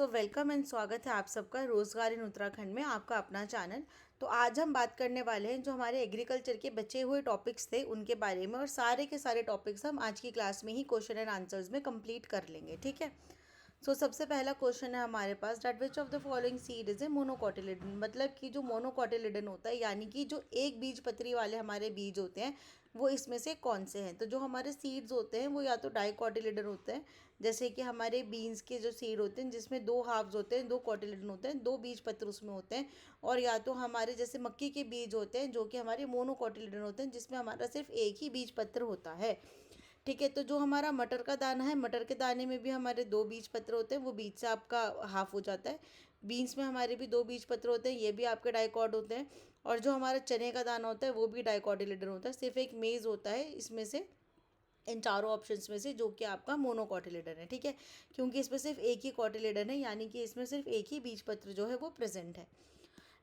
Welcome and स्वागत है आप सबका रोजगार इन उत्तराखंड में, आपका अपना चैनल। तो आज हम बात करने वाले हैं जो हमारे एग्रीकल्चर के बचे हुए टॉपिक्स थे उनके बारे में, और सारे के सारे टॉपिक्स हम आज की क्लास में ही क्वेश्चन एंड आंसर्स में कंप्लीट कर लेंगे। ठीक है। सबसे पहला क्वेश्चन है हमारे पास, that which of the following seed is a monocotyledon. मतलब कि जो मोनोकोटिलिडन होता है, यानी कि जो एक बीज पत्री वाले हमारे बीज होते हैं, वो इसमें से कौन से हैं। तो जो हमारे सीड्स होते हैं वो या तो डाइकोटिलिडन होते हैं, जैसे कि हमारे बीन्स के जो सीड होते हैं जिसमें दो हाफ्स होते हैं, दो कोटिलिडन होते हैं, दो बीज पत्र उसमें होते हैं। और या तो हमारे जैसे मक्की के बीज होते हैं जो कि हमारे मोनोकोटिलिडन होते हैं, जिसमें हमारा सिर्फ एक ही बीज पत्र होता है। ठीक है। तो जो हमारा मटर का दाना है, मटर के दाने में भी हमारे दो बीज पत्र होते हैं, वो बीज से आपका हाफ हो जाता है। बीन्स में हमारे भी दो बीज पत्र होते हैं, ये भी आपके डाइकॉट होते हैं। और जो हमारा चने का दाना होता है वो भी डाइकोटिलिडन होता है। सिर्फ एक मेज़ होता है इसमें से, इन चारों ऑप्शंस में से, जो कि आपका मोनोकोटिलिडन है। ठीक है। क्योंकि इसमें सिर्फ एक ही कोटिलिडन है, यानी कि इसमें सिर्फ एक ही बीज पत्र जो है वो प्रेजेंट है।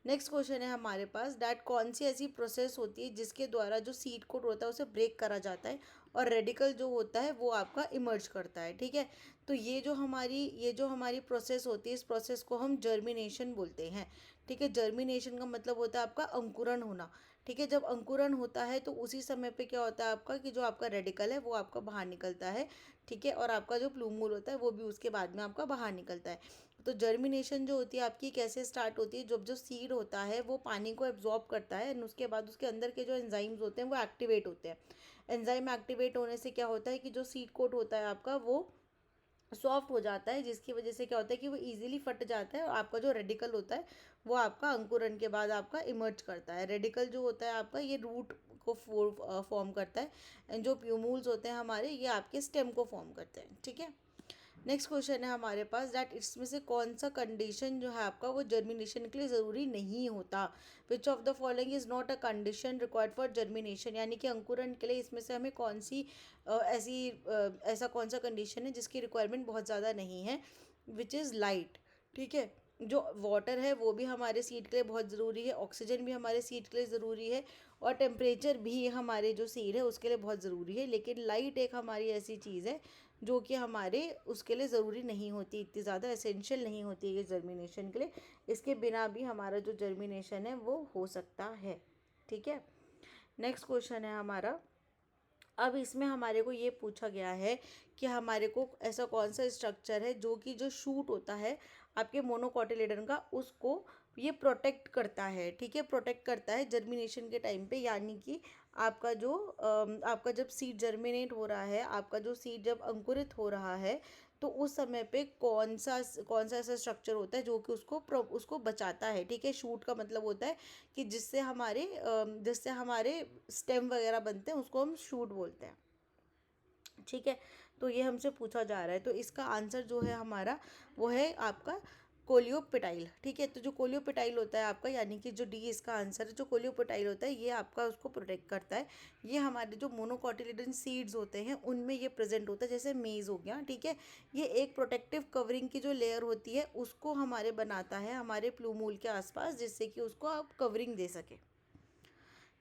नेक्स्ट क्वेश्चन है हमारे पास, डैट कौन सी ऐसी प्रोसेस होती है जिसके द्वारा जो सीड कोट होता है उसे ब्रेक करा जाता है और रेडिकल जो होता है वो आपका इमर्ज करता है। ठीक है। तो ये जो हमारी प्रोसेस होती है, इस प्रोसेस को हम जर्मिनेशन बोलते हैं। ठीक है। जर्मिनेशन का मतलब होता है आपका अंकुरण होना। ठीक है। जब अंकुरण होता है तो उसी समय पे क्या होता है आपका, कि जो आपका रेडिकल है वो आपका बाहर निकलता है। ठीक है। और आपका जो प्लूमूल होता है वो भी उसके बाद में आपका बाहर निकलता है। तो जर्मिनेशन जो होती है आपकी कैसे स्टार्ट होती है, जब जो सीड होता है वो पानी को एब्जॉर्ब करता है, और उसके बाद उसके अंदर के जो एंजाइम्स होते हैं वो एक्टिवेट होते हैं। एंजाइम एक्टिवेट होने से क्या होता है कि जो सीड कोट होता है आपका वो सॉफ्ट हो जाता है, जिसकी वजह से क्या होता है कि वो इजीली फट जाता है, और आपका जो रेडिकल होता है वो आपका अंकुरण के बाद आपका इमर्ज करता है। रेडिकल जो होता है आपका ये रूट को फॉर्म करता है, एंड जो प्यूमूल्स होते हैं हमारे ये आपके स्टेम को फॉर्म करते हैं। ठीक है। नेक्स्ट क्वेश्चन है हमारे पास, दैट इसमें से कौन सा कंडीशन जो है आपका वो जर्मिनेशन के लिए ज़रूरी नहीं होता। विच of the following is not a condition required for germination. यानी कि अंकुरण के लिए इसमें से हमें कौन सी ऐसा कौन सा कंडीशन है जिसकी रिक्वायरमेंट बहुत ज़्यादा नहीं है। Which is light. ठीक है। जो वाटर है वो भी हमारे सीड के लिए बहुत ज़रूरी है, ऑक्सीजन भी हमारे सीड के लिए ज़रूरी है, और टेम्परेचर भी हमारे जो सीड है उसके लिए बहुत ज़रूरी है। लेकिन लाइट एक हमारी ऐसी चीज़ है जो कि हमारे उसके लिए ज़रूरी नहीं होती, इतनी ज़्यादा एसेंशियल नहीं होती है जर्मिनेशन के लिए। इसके बिना भी हमारा जो जर्मिनेशन है वो हो सकता है। ठीक है। नेक्स्ट क्वेश्चन है हमारा, अब इसमें हमारे को ये पूछा गया है कि हमारे को ऐसा कौन सा स्ट्रक्चर है जो कि जो शूट होता है आपके मोनोकोटिलेडन का, उसको ये प्रोटेक्ट करता है। ठीक है। प्रोटेक्ट करता है जर्मिनेशन के टाइम पे, यानी कि आपका जब सीड जर्मिनेट हो रहा है, आपका जो सीड जब अंकुरित हो रहा है, तो उस समय पे कौन सा ऐसा स्ट्रक्चर होता है जो कि उसको बचाता है। ठीक है। शूट का मतलब होता है कि जिससे हमारे स्टेम वगैरह बनते हैं उसको हम शूट बोलते हैं। ठीक है। तो ये हमसे पूछा जा रहा है, तो इसका आंसर जो है हमारा वो है आपका कोलियोपिटाइल। ठीक है। तो जो कोलियोपिटाइल होता है आपका, यानी कि जो डी इसका आंसर है, जो कोलियोपिटाइल होता है ये आपका उसको प्रोटेक्ट करता है। ये हमारे जो मोनोकोटिलिडन सीड्स होते हैं उनमें ये प्रेजेंट होता है, जैसे मेज़ हो गया। ठीक है। ये एक प्रोटेक्टिव कवरिंग की जो लेयर होती है उसको हमारे बनाता है हमारे प्लूमूल के आसपास, जिससे कि उसको आप कवरिंग दे सके।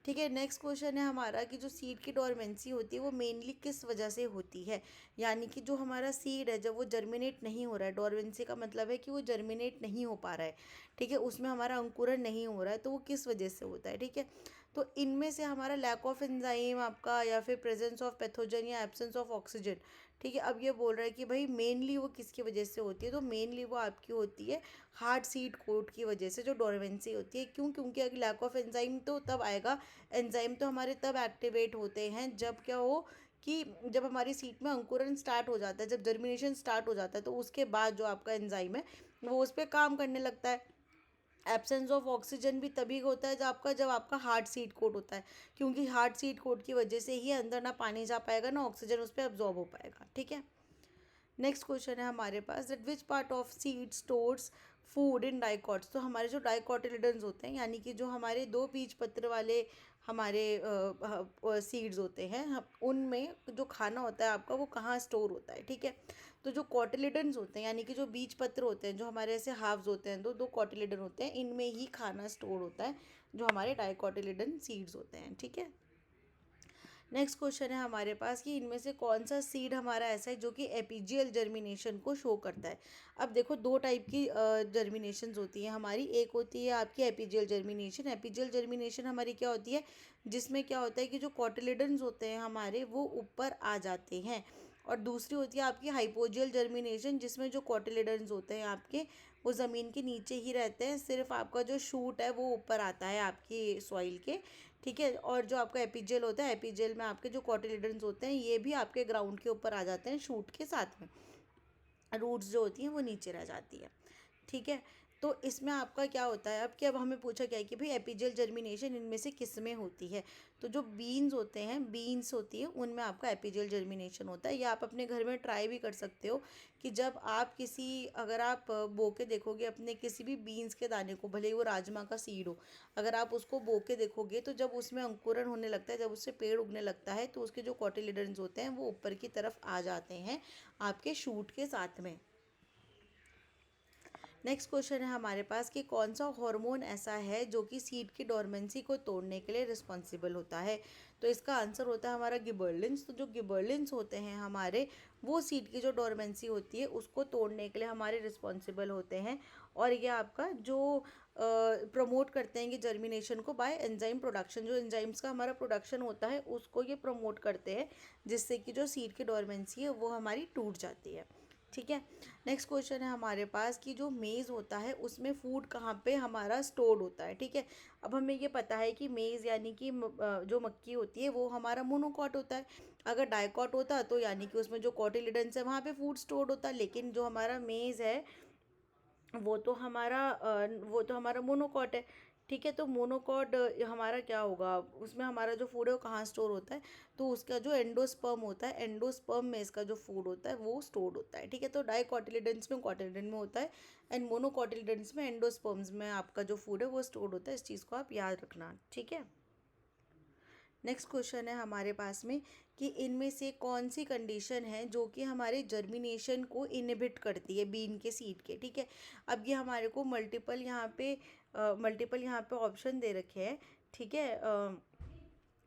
ठीक है। नेक्स्ट क्वेश्चन है हमारा कि जो सीड की डोरमेंसी होती है वो मेनली किस वजह से होती है। यानी कि जो हमारा सीड है जब वो जर्मिनेट नहीं हो रहा है, डोरमेंसी का मतलब है कि वो जर्मिनेट नहीं हो पा रहा है। ठीक है। उसमें हमारा अंकुरण नहीं हो रहा है, तो वो किस वजह से होता है। ठीक है। तो इनमें से हमारा लैक ऑफ एंजाइम आपका, या फिर प्रेजेंस ऑफ पैथोजन, या एब्सेंस ऑफ ऑक्सीजन। ठीक है। अब ये बोल रहा है कि भाई मेनली वो किसकी वजह से होती है, तो मेनली वो आपकी होती है हार्ड सीड कोट की वजह से, जो डोरमेंसी होती है। क्यों? क्योंकि अगर लैक ऑफ एंजाइम तो तब आएगा, एंजाइम तो हमारे तब एक्टिवेट होते हैं जब क्या हो, कि जब हमारी सीट में अंकुरण स्टार्ट हो जाता है, जब जर्मिनेशन स्टार्ट हो जाता है, तो उसके बाद जो आपका एंजाइम है वो उस पर काम करने लगता है। एब्सेंस ऑफ ऑक्सीजन भी तभी होता है जब आपका हार्ड सीड कोट होता है, क्योंकि हार्ड सीड कोट की वजह से ही अंदर ना पानी जा पाएगा ना ऑक्सीजन उस पर अब्जॉर्ब हो पाएगा। ठीक है। नेक्स्ट क्वेश्चन है हमारे पास, that which part of seed stores food in dicots. तो हमारे जो डाइकोटिलिडन्स होते हैं, यानी कि जो हमारे दो बीज पत्र वाले हमारे सीड्स होते हैं, उनमें जो खाना होता है आपका वो कहाँ स्टोर होता है। ठीक है। तो जो कॉटिलिडन्स होते हैं, यानी कि जो बीज पत्र होते हैं, जो हमारे ऐसे हाफ्स होते हैं, दो दो कॉटिलिडन होते हैं, इनमें ही खाना स्टोर होता है, जो हमारे डाइकोटिलिडन सीड्स होते हैं। ठीक है। नेक्स्ट क्वेश्चन है हमारे पास कि इनमें से कौन सा सीड हमारा ऐसा है जो कि एपीजियल जर्मिनेशन को शो करता है। अब देखो दो टाइप की जर्मिनेशन होती है हमारी। एक होती है आपकी एपीजियल जर्मिनेशन। एपीजियल जर्मिनेशन हमारी क्या होती है, जिसमें क्या होता है कि जो कॉटिलेडन्स होते हैं हमारे वो ऊपर आ जाते हैं। और दूसरी होती है आपकी हाइपोजियल जर्मिनेशन, जिसमें जो कॉटिलेडन्स होते हैं आपके वो ज़मीन के नीचे ही रहते हैं, सिर्फ आपका जो शूट है वो ऊपर आता है आपकी सॉइल के। ठीक है। और जो आपका एपीजेल होता है, एपीजेल में आपके जो कॉटिलेडन्स होते हैं ये भी आपके ग्राउंड के ऊपर आ जाते हैं शूट के साथ में। रूट्स जो होती हैं वो नीचे रह जाती है। ठीक है। तो इसमें आपका क्या होता है, अब हमें पूछा गया है कि भाई एपीजियल जर्मिनेशन इनमें से किस में होती है। तो जो बीन्स होते हैं, बीन्स होती है उनमें आपका एपीजियल जर्मिनेशन होता है। या आप अपने घर में ट्राई भी कर सकते हो कि जब आप अगर आप बो के देखोगे अपने किसी भी बीन्स के दाने को, भले ही वो राजमा का सीड हो, अगर आप उसको बो के देखोगे तो जब उसमें अंकुरण होने लगता है, जब उससे पेड़ उगने लगता है, तो उसके जो कॉटिलेडन्स होते हैं वो ऊपर की तरफ आ जाते हैं आपके शूट के साथ में। नेक्स्ट क्वेश्चन है हमारे पास कि कौन सा हार्मोन ऐसा है जो कि सीड की डोरमेंसी को तोड़ने के लिए रिस्पॉन्सिबल होता है। तो इसका आंसर होता है हमारा गिबर्लिन्स। तो जो गिबर्लिन्स होते हैं हमारे, वो सीड की जो डोरमेंसी होती है उसको तोड़ने के लिए हमारे रिस्पॉन्सिबल होते हैं। और ये आपका जो प्रमोट करते हैं कि जर्मिनेशन को बाय एंजाइम प्रोडक्शन, जो एंजाइम्स का हमारा प्रोडक्शन होता है उसको ये प्रमोट करते हैं, जिससे कि जो सीड की डोरमेंसी है वो हमारी टूट जाती है। ठीक है। नेक्स्ट क्वेश्चन है हमारे पास कि जो मेज़ होता है उसमें फूड कहाँ पे हमारा स्टोर्ड होता है। ठीक है। अब हमें ये पता है कि मेज़ यानी कि जो मक्की होती है वो हमारा मोनोकॉट होता है। अगर डाइकॉट होता तो यानी कि उसमें जो कॉटिलिडन्स है वहाँ पे फूड स्टोर्ड होता, लेकिन जो हमारा मेज़ है वो तो हमारा मोनोकॉट है। ठीक है। तो मोनोकॉट हमारा क्या होगा, उसमें हमारा जो फूड है वो कहाँ स्टोर होता है, तो उसका जो एंडोस्पर्म होता है, एंडोस्पर्म में इसका जो फूड होता है वो स्टोर्ड होता है। ठीक है। तो डाइकॉटिलिडेंस में कॉटिलिडन में होता है, एंड मोनोकॉटिलिडेंस में एंडोस्पर्म्स में आपका जो फूड है वो स्टोर्ड होता है। इस चीज़ को आप याद रखना। ठीक है। नेक्स्ट क्वेश्चन है हमारे पास में कि इनमें से कौन सी कंडीशन है जो कि हमारे जर्मिनेशन को इनहिबिट करती है बीन के सीड के। ठीक है। अब ये हमारे को मल्टीपल यहाँ पे ऑप्शन दे रखे हैं। ठीक है।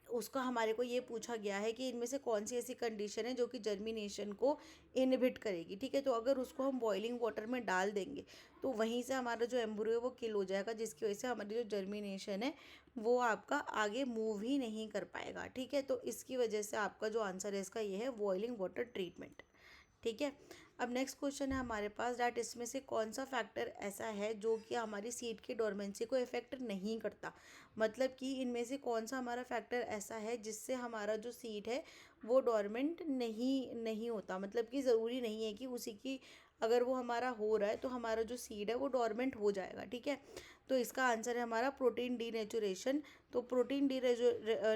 उसका हमारे को ये पूछा गया है कि इनमें से कौन सी ऐसी कंडीशन है जो कि जर्मिनेशन को इनहिबिट करेगी। ठीक है। तो अगर उसको हम बॉइलिंग वाटर में डाल देंगे तो वहीं से हमारा जो एम्ब्रियो है वो किल हो जाएगा, जिसकी वजह से हमारी जो जर्मिनेशन है वो आपका आगे मूव ही नहीं कर पाएगा। ठीक है। तो इसकी वजह से आपका जो आंसर है इसका ये है बॉइलिंग वाटर ट्रीटमेंट। ठीक है। अब नेक्स्ट क्वेश्चन है हमारे पास डैट इसमें से कौन सा फैक्टर ऐसा है जो कि हमारी सीड की डोरमेंसी को इफेक्ट नहीं करता। मतलब कि इनमें से कौन सा हमारा फैक्टर ऐसा है जिससे हमारा जो सीड है वो डोरमेंट नहीं नहीं होता। मतलब कि ज़रूरी नहीं है कि उसी की, अगर वो हमारा हो रहा है तो हमारा जो सीड है वो डोरमेंट हो जाएगा। ठीक है। तो इसका आंसर है हमारा प्रोटीन डीनेचुरेशन। तो प्रोटीन डी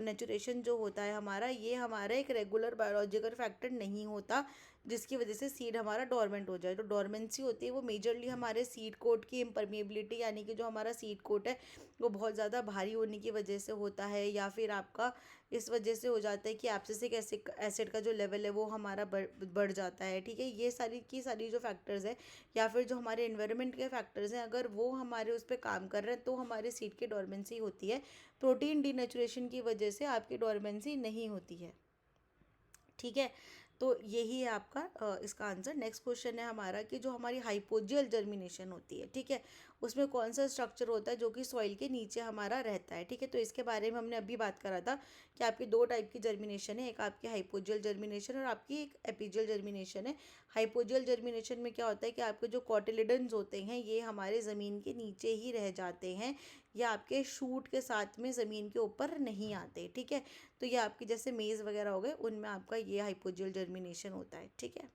नेचुरेशन जो होता है हमारा, ये हमारा एक रेगुलर बायोलॉजिकल फैक्टर नहीं होता जिसकी वजह से सीड हमारा डोरमेंट हो जाए। तो डोरमेंसी होती है वो मेजरली हमारे सीड कोट की इम्परमेबिलिटी, यानी कि जो हमारा सीड कोट है वो बहुत ज़्यादा भारी होने की वजह से होता है, या फिर आपका इस वजह से हो जाता है कि एब्सिसिक एसिड का जो लेवल है वो हमारा बढ़ जाता है। ठीक है। ये सारी की सारी जो फैक्टर्स है, या फिर जो हमारे इन्वायरमेंट के फैक्टर्स हैं, अगर वो हमारे उस पर काम कर रहे हैं तो हमारे सीड की डोरमेंसी होती है। प्रोटीन डीनेचुरेशन की वजह से आपकी डोरमेंसी नहीं होती है। ठीक है। तो यही है आपका इसका आंसर। नेक्स्ट क्वेश्चन है हमारा कि जो हमारी हाइपोजियल जर्मिनेशन होती है, ठीक है, उसमें कौन सा स्ट्रक्चर होता है जो कि सॉइल के नीचे हमारा रहता है। ठीक है। तो इसके बारे में हमने अभी बात करा था कि आपकी दो टाइप की जर्मिनेशन है, एक आपकी हाइपोजियल जर्मिनेशन और आपकी एक एपिजियल जर्मिनेशन है। हाइपोजियल जर्मिनेशन में क्या होता है कि आपके जो कॉटिलिडन्स होते हैं ये हमारे ज़मीन के नीचे ही रह जाते हैं, या आपके शूट के साथ में ज़मीन के ऊपर नहीं आते। ठीक है। तो ये आपकी जैसे मेज़ वगैरह हो गए उनमें आपका ये हाइपोजियल जर्मिनेशन होता है। ठीक है।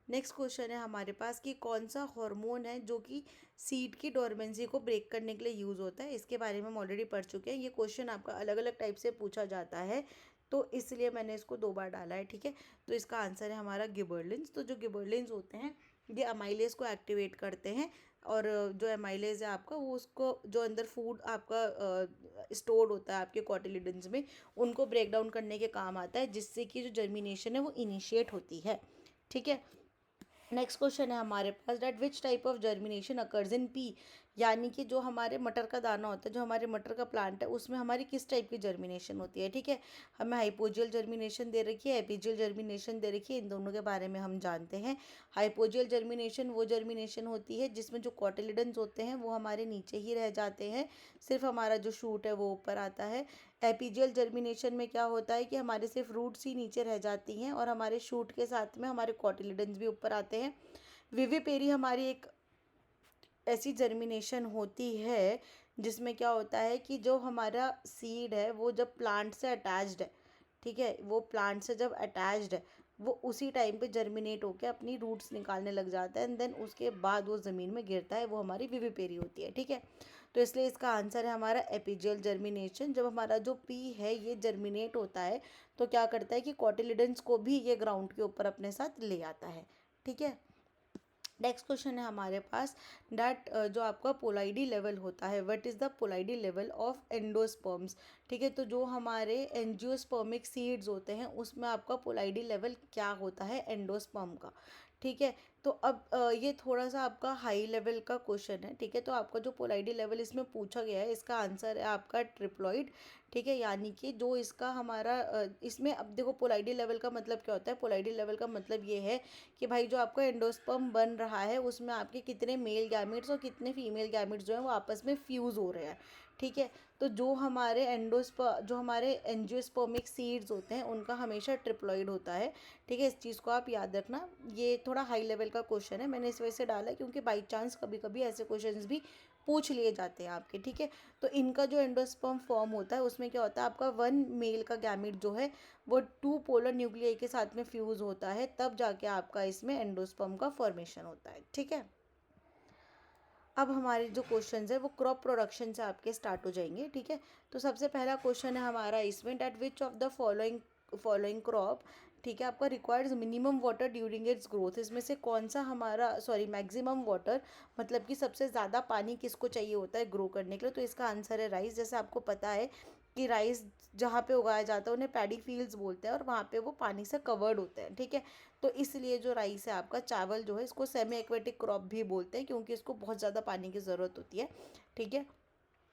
नेक्स्ट क्वेश्चन है हमारे पास कि कौन सा हार्मोन है जो कि सीड की डोरमेंसी को ब्रेक करने के लिए यूज़ होता है। इसके बारे में हम ऑलरेडी पढ़ चुके हैं। ये क्वेश्चन आपका अलग अलग टाइप से पूछा जाता है, तो इसलिए मैंने इसको दो बार डाला है। ठीक है। तो इसका आंसर है हमारा गिबर्लिन्स। तो जो गिबर्लिन्स होते हैं ये अमाइलेज को एक्टिवेट करते हैं, और जो एमाइलेज है आपका वो उसको जो अंदर फूड आपका स्टोर्ड होता है आपके कॉटिलिडन्स में, उनको ब्रेक डाउन करने के काम आता है, जिससे कि जो जर्मिनेशन है वो इनिशिएट होती है। ठीक है। नेक्स्ट क्वेश्चन है हमारे पास that which type of germination occurs in pea, यानी कि जो हमारे मटर का दाना होता है, जो हमारे मटर का प्लांट है, उसमें हमारी किस टाइप की जर्मिनेशन होती है। ठीक है, हमें हाइपोजियल जर्मिनेशन दे रखी है, एपिजियल जर्मिनेशन दे रखी है, इन दोनों के बारे में हम जानते हैं। हाइपोजियल जर्मिनेशन वो जर्मिनेशन होती है जिसमें जो कॉटिलिडन्स होते हैं वो हमारे नीचे ही रह जाते हैं, सिर्फ हमारा जो शूट है वो ऊपर आता है। एपिजियल जर्मिनेशन में क्या होता है कि हमारे सिर्फ रूट्स ही नीचे रह जाती हैं और हमारे शूट के साथ में हमारे कॉटिलिडन्स भी ऊपर आते हैं। विविपेरी हमारी एक ऐसी जर्मिनेशन होती है जिसमें क्या होता है कि जो हमारा सीड है वो जब प्लांट से अटैच्ड है, ठीक है, वो प्लांट से जब अटैच्ड है वो उसी टाइम पे जर्मिनेट होकर अपनी रूट्स निकालने लग जाता है एंड देन उसके बाद वो ज़मीन में गिरता है, वो हमारी विविपेरी होती है। ठीक है, तो इसलिए इसका आंसर है हमारा एपिजियल जर्मिनेशन। जब हमारा जो पी है ये जर्मिनेट होता है तो क्या करता है कि कॉटिलिडन्स को भी ये ग्राउंड के ऊपर अपने साथ ले आता है। ठीक है, नेक्स्ट क्वेश्चन है हमारे पास डैट जो आपका पोलाइडी लेवल होता है, what is the पोलाइडी level of endosperms. ठीक है, तो जो हमारे एंजियोस्पर्मिक सीड्स होते हैं उसमें आपका पोलाइडी लेवल क्या होता है एंडोस्पर्म का। ठीक है, तो अब ये थोड़ा सा आपका हाई लेवल का क्वेश्चन है। ठीक है, तो आपका जो पोलाइडी लेवल इसमें पूछा गया है इसका आंसर है आपका ट्रिप्लॉइड। ठीक है, यानी कि जो इसका हमारा इसमें अब देखो पोलाइडी लेवल का मतलब क्या होता है। पोलाइडी लेवल का मतलब ये है कि भाई जो आपका एंडोस्पर्म बन रहा है उसमें आपके कितने मेल गैमेट्स और कितने फीमेल गैमेट्स जो हैं वो आपस में फ्यूज़ हो रहे हैं। ठीक है, तो जो हमारे एंजियोस्पर्मिक सीड्स होते हैं उनका हमेशा ट्रिप्लॉइड होता है। ठीक है, इस चीज़ को आप याद रखना। ये थोड़ा हाई लेवल का क्वेश्चन है, मैंने इस वजह से डाला है क्योंकि बाई चांस कभी कभी ऐसे क्वेश्चंस भी पूछ लिए जाते हैं आपके। ठीक है, तो इनका जो एंडोस्पर्म फॉर्म होता है उसमें क्या होता है आपका वन मेल का गैमेट जो है वो टू पोलर न्यूक्लियाई के साथ में फ्यूज़ होता है, तब जाके आपका इसमें एंडोस्पर्म का फॉर्मेशन होता है। ठीक है, अब हमारे जो क्वेश्चंस है वो क्रॉप प्रोडक्शन से आपके स्टार्ट हो जाएंगे। ठीक है, तो सबसे पहला क्वेश्चन है हमारा इसमें that which of the following crop, ठीक है, आपका requires minimum water during its growth. इसमें से कौन सा हमारा मैक्सिमम वाटर मतलब कि सबसे ज़्यादा पानी किसको चाहिए होता है ग्रो करने के लिए, तो इसका आंसर है राइस। जैसे आपको पता है कि राइस जहाँ पे उगाया जाता है उन्हें पैडी फील्ड्स बोलते हैं और वहाँ पे वो पानी से कवर्ड होते हैं। ठीक है, तो इसलिए जो राइस है आपका चावल जो है इसको सेमी एक्वेटिक क्रॉप भी बोलते हैं क्योंकि इसको बहुत ज़्यादा पानी की ज़रूरत होती है। ठीक है,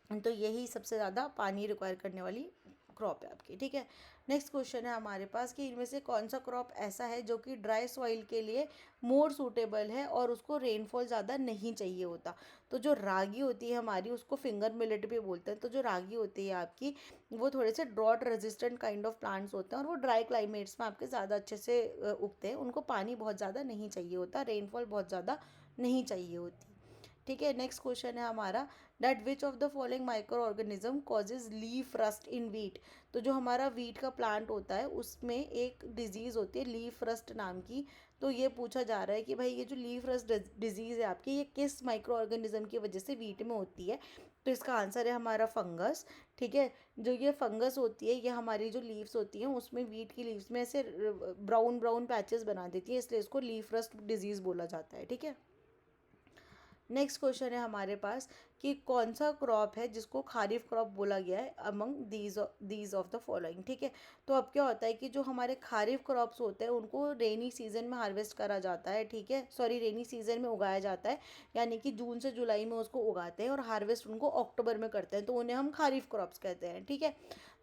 तो यही सबसे ज़्यादा पानी रिक्वायर करने वाली क्रॉप है आपकी। ठीक है, नेक्स्ट क्वेश्चन है हमारे पास कि इनमें से कौन सा क्रॉप ऐसा है जो कि ड्राई सॉइल के लिए मोर सूटेबल है और उसको रेनफॉल ज़्यादा नहीं चाहिए होता। तो जो रागी होती है हमारी उसको फिंगर मिलेट भी बोलते हैं। तो जो रागी होती है आपकी वो थोड़े से drought resistant kind of plants होते हैं और वो ड्राई क्लाइमेट्स में आपके ज़्यादा अच्छे से उगते हैं। उनको पानी बहुत ज़्यादा नहीं चाहिए होता, रेनफॉल बहुत ज़्यादा नहीं चाहिए होती। ठीक है, नेक्स्ट क्वेश्चन है हमारा that which of the following micro organism causes leaf rust in wheat. तो जो हमारा वीट का प्लांट होता है उसमें एक डिजीज़ होती है लीफ रस्ट नाम की। तो ये पूछा जा रहा है कि भाई ये जो लीफ रस्ट डिजीज़ है आपकी ये किस माइक्रो ऑर्गेनिज्म की वजह से वीट में होती है, तो इसका आंसर है हमारा फंगस। ठीक है, जो ये फंगस होती है ये हमारी जो लीव्स होती हैं उसमें वीट की लीव्स में ऐसे ब्राउन ब्राउन पैचेस बना देती है, इसलिए इसको लीफ रस्ट डिजीज़ बोला जाता है। ठीक है, नेक्स्ट क्वेश्चन है हमारे पास कि कौन सा क्रॉप है जिसको खारिफ क्रॉप बोला गया है among these of the following. ठीक है, तो अब क्या होता है कि जो हमारे खारिफ क्रॉप्स होते हैं उनको रेनी सीजन में हार्वेस्ट करा जाता है। ठीक है, रेनी सीजन में उगाया जाता है, यानी कि जून से जुलाई में उसको उगाते हैं और हार्वेस्ट उनको अक्टूबर में करते हैं, तो उन्हें हम खारिफ क्रॉप्स कहते हैं। ठीक है,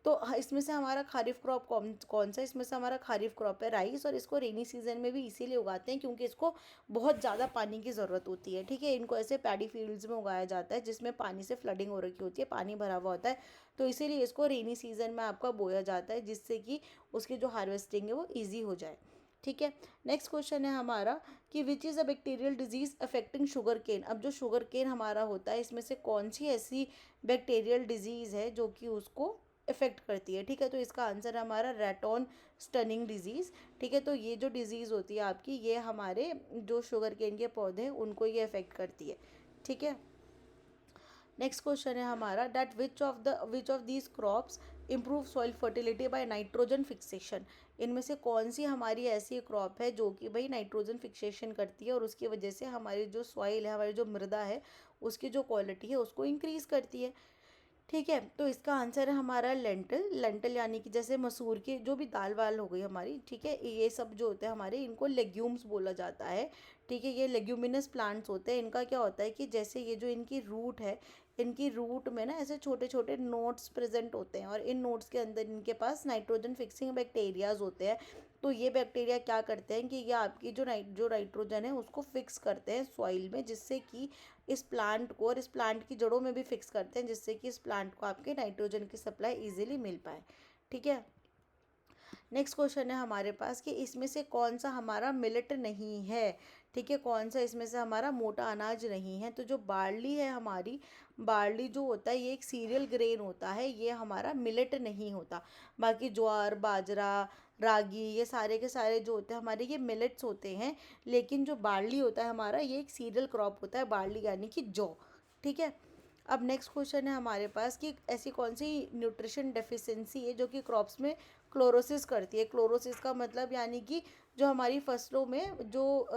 तो इसमें से हमारा खारिफ क्रॉप कौन कौन सा, इसमें से हमारा खारिफ क्रॉप है राइस, और इसको रेनी सीजन में भी इसीलिए उगाते हैं क्योंकि इसको बहुत ज़्यादा पानी की ज़रूरत होती है। ठीक है, इनको ऐसे पैडी फील्ड्स में उगाया जाता है जिसमें पानी से फ्लडिंग हो रखी होती है, पानी भरा हुआ होता है, तो इसीलिए इसको रेनी सीजन में आपका बोया जाता है जिससे कि उसकी जो हार्वेस्टिंग है वो ईजी हो जाए। ठीक है, नेक्स्ट क्वेश्चन है हमारा कि which is a bacterial disease affecting sugar cane. अब जो शुगर केन हमारा होता है इसमें से कौन सी ऐसी बैक्टीरियल डिजीज़ है जो कि उसको इफेक्ट करती है। ठीक है, तो इसका आंसर है हमारा रेटॉन स्टनिंग डिजीज़। ठीक है, तो ये जो डिज़ीज़ होती है आपकी ये हमारे जो शुगर केन के पौधे हैं उनको ये इफेक्ट करती है। ठीक है, नेक्स्ट क्वेश्चन है हमारा that which of these crops improve soil fertility by nitrogen fixation. इनमें से कौन सी हमारी ऐसी क्रॉप है जो कि भाई नाइट्रोजन फिक्सेशन करती है और उसकी वजह से हमारी जो सॉइल है, हमारी जो मृदा है, उसकी जो क्वालिटी है उसको इंक्रीज़ करती है। ठीक है, तो इसका आंसर है हमारा लेंटल। लेंटल यानी कि जैसे मसूर की जो भी दाल वाल हो गई हमारी, ठीक है, ये सब जो होते हैं हमारे इनको लेग्यूम्स बोला जाता है। ठीक है। ये लेग्यूमिनस प्लांट्स होते हैं। इनका क्या होता है कि जैसे ये जो इनकी रूट है, इनकी रूट में ना ऐसे छोटे छोटे नोड्स प्रेजेंट होते हैं और इन नोड्स के अंदर इनके पास नाइट्रोजन फिक्सिंग बैक्टीरियाज होते हैं। तो ये बैक्टीरिया क्या करते हैं कि ये आपकी जो नाइट्रोजन है उसको फिक्स करते हैं सॉइल में, जिससे कि इस प्लांट को, और इस प्लांट की जड़ों में भी फिक्स करते हैं, जिससे कि इस प्लांट को आपके नाइट्रोजन की सप्लाई इजीली मिल पाए। ठीक है। नेक्स्ट क्वेश्चन है हमारे पास कि इसमें से कौन सा हमारा मिलेट नहीं है। ठीक है, कौन सा इसमें से हमारा मोटा अनाज नहीं है। तो जो बार्ली है हमारी, बार्ली जो होता है ये एक सीरियल ग्रेन होता है, ये हमारा मिलेट नहीं होता। बाकी ज्वार, बाजरा, रागी, ये सारे के सारे जो होते हैं हमारे ये मिलेट्स होते हैं। लेकिन जो बार्ली होता है हमारा, ये एक सीरियल क्रॉप होता है, बार्ली यानी कि जौ। ठीक है। अब नेक्स्ट क्वेश्चन है हमारे पास कि ऐसी कौन सी न्यूट्रिशन डेफिशिएंसी है जो कि क्रॉप्स में क्लोरोसिस करती है। क्लोरोसिस का मतलब यानी कि जो हमारी फसलों में जो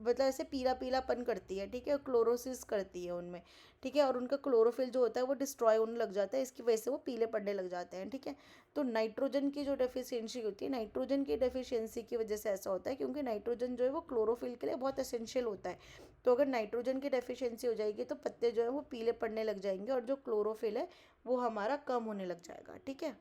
मतलब ऐसे पीला पीलापन करती है। ठीक है, क्लोरोसिस करती है उनमें। ठीक है, और उनका क्लोरोफिल जो होता है वो डिस्ट्रॉय होने लग जाता है, इसकी वजह से वो पीले पड़ने लग जाते हैं। ठीक है। तो नाइट्रोजन की जो डेफिशिएंसी होती है, नाइट्रोजन की डेफिशिएंसी की वजह से ऐसा होता है क्योंकि नाइट्रोजन जो है वो क्लोरोफिल के लिए बहुत एसेंशियल होता है। तो अगर नाइट्रोजन की डेफिशिएंसी हो जाएगी तो पत्ते जो है वो पीले पड़ने लग जाएंगे और जो क्लोरोफिल है वो हमारा कम होने लग जाएगा। ठीक है।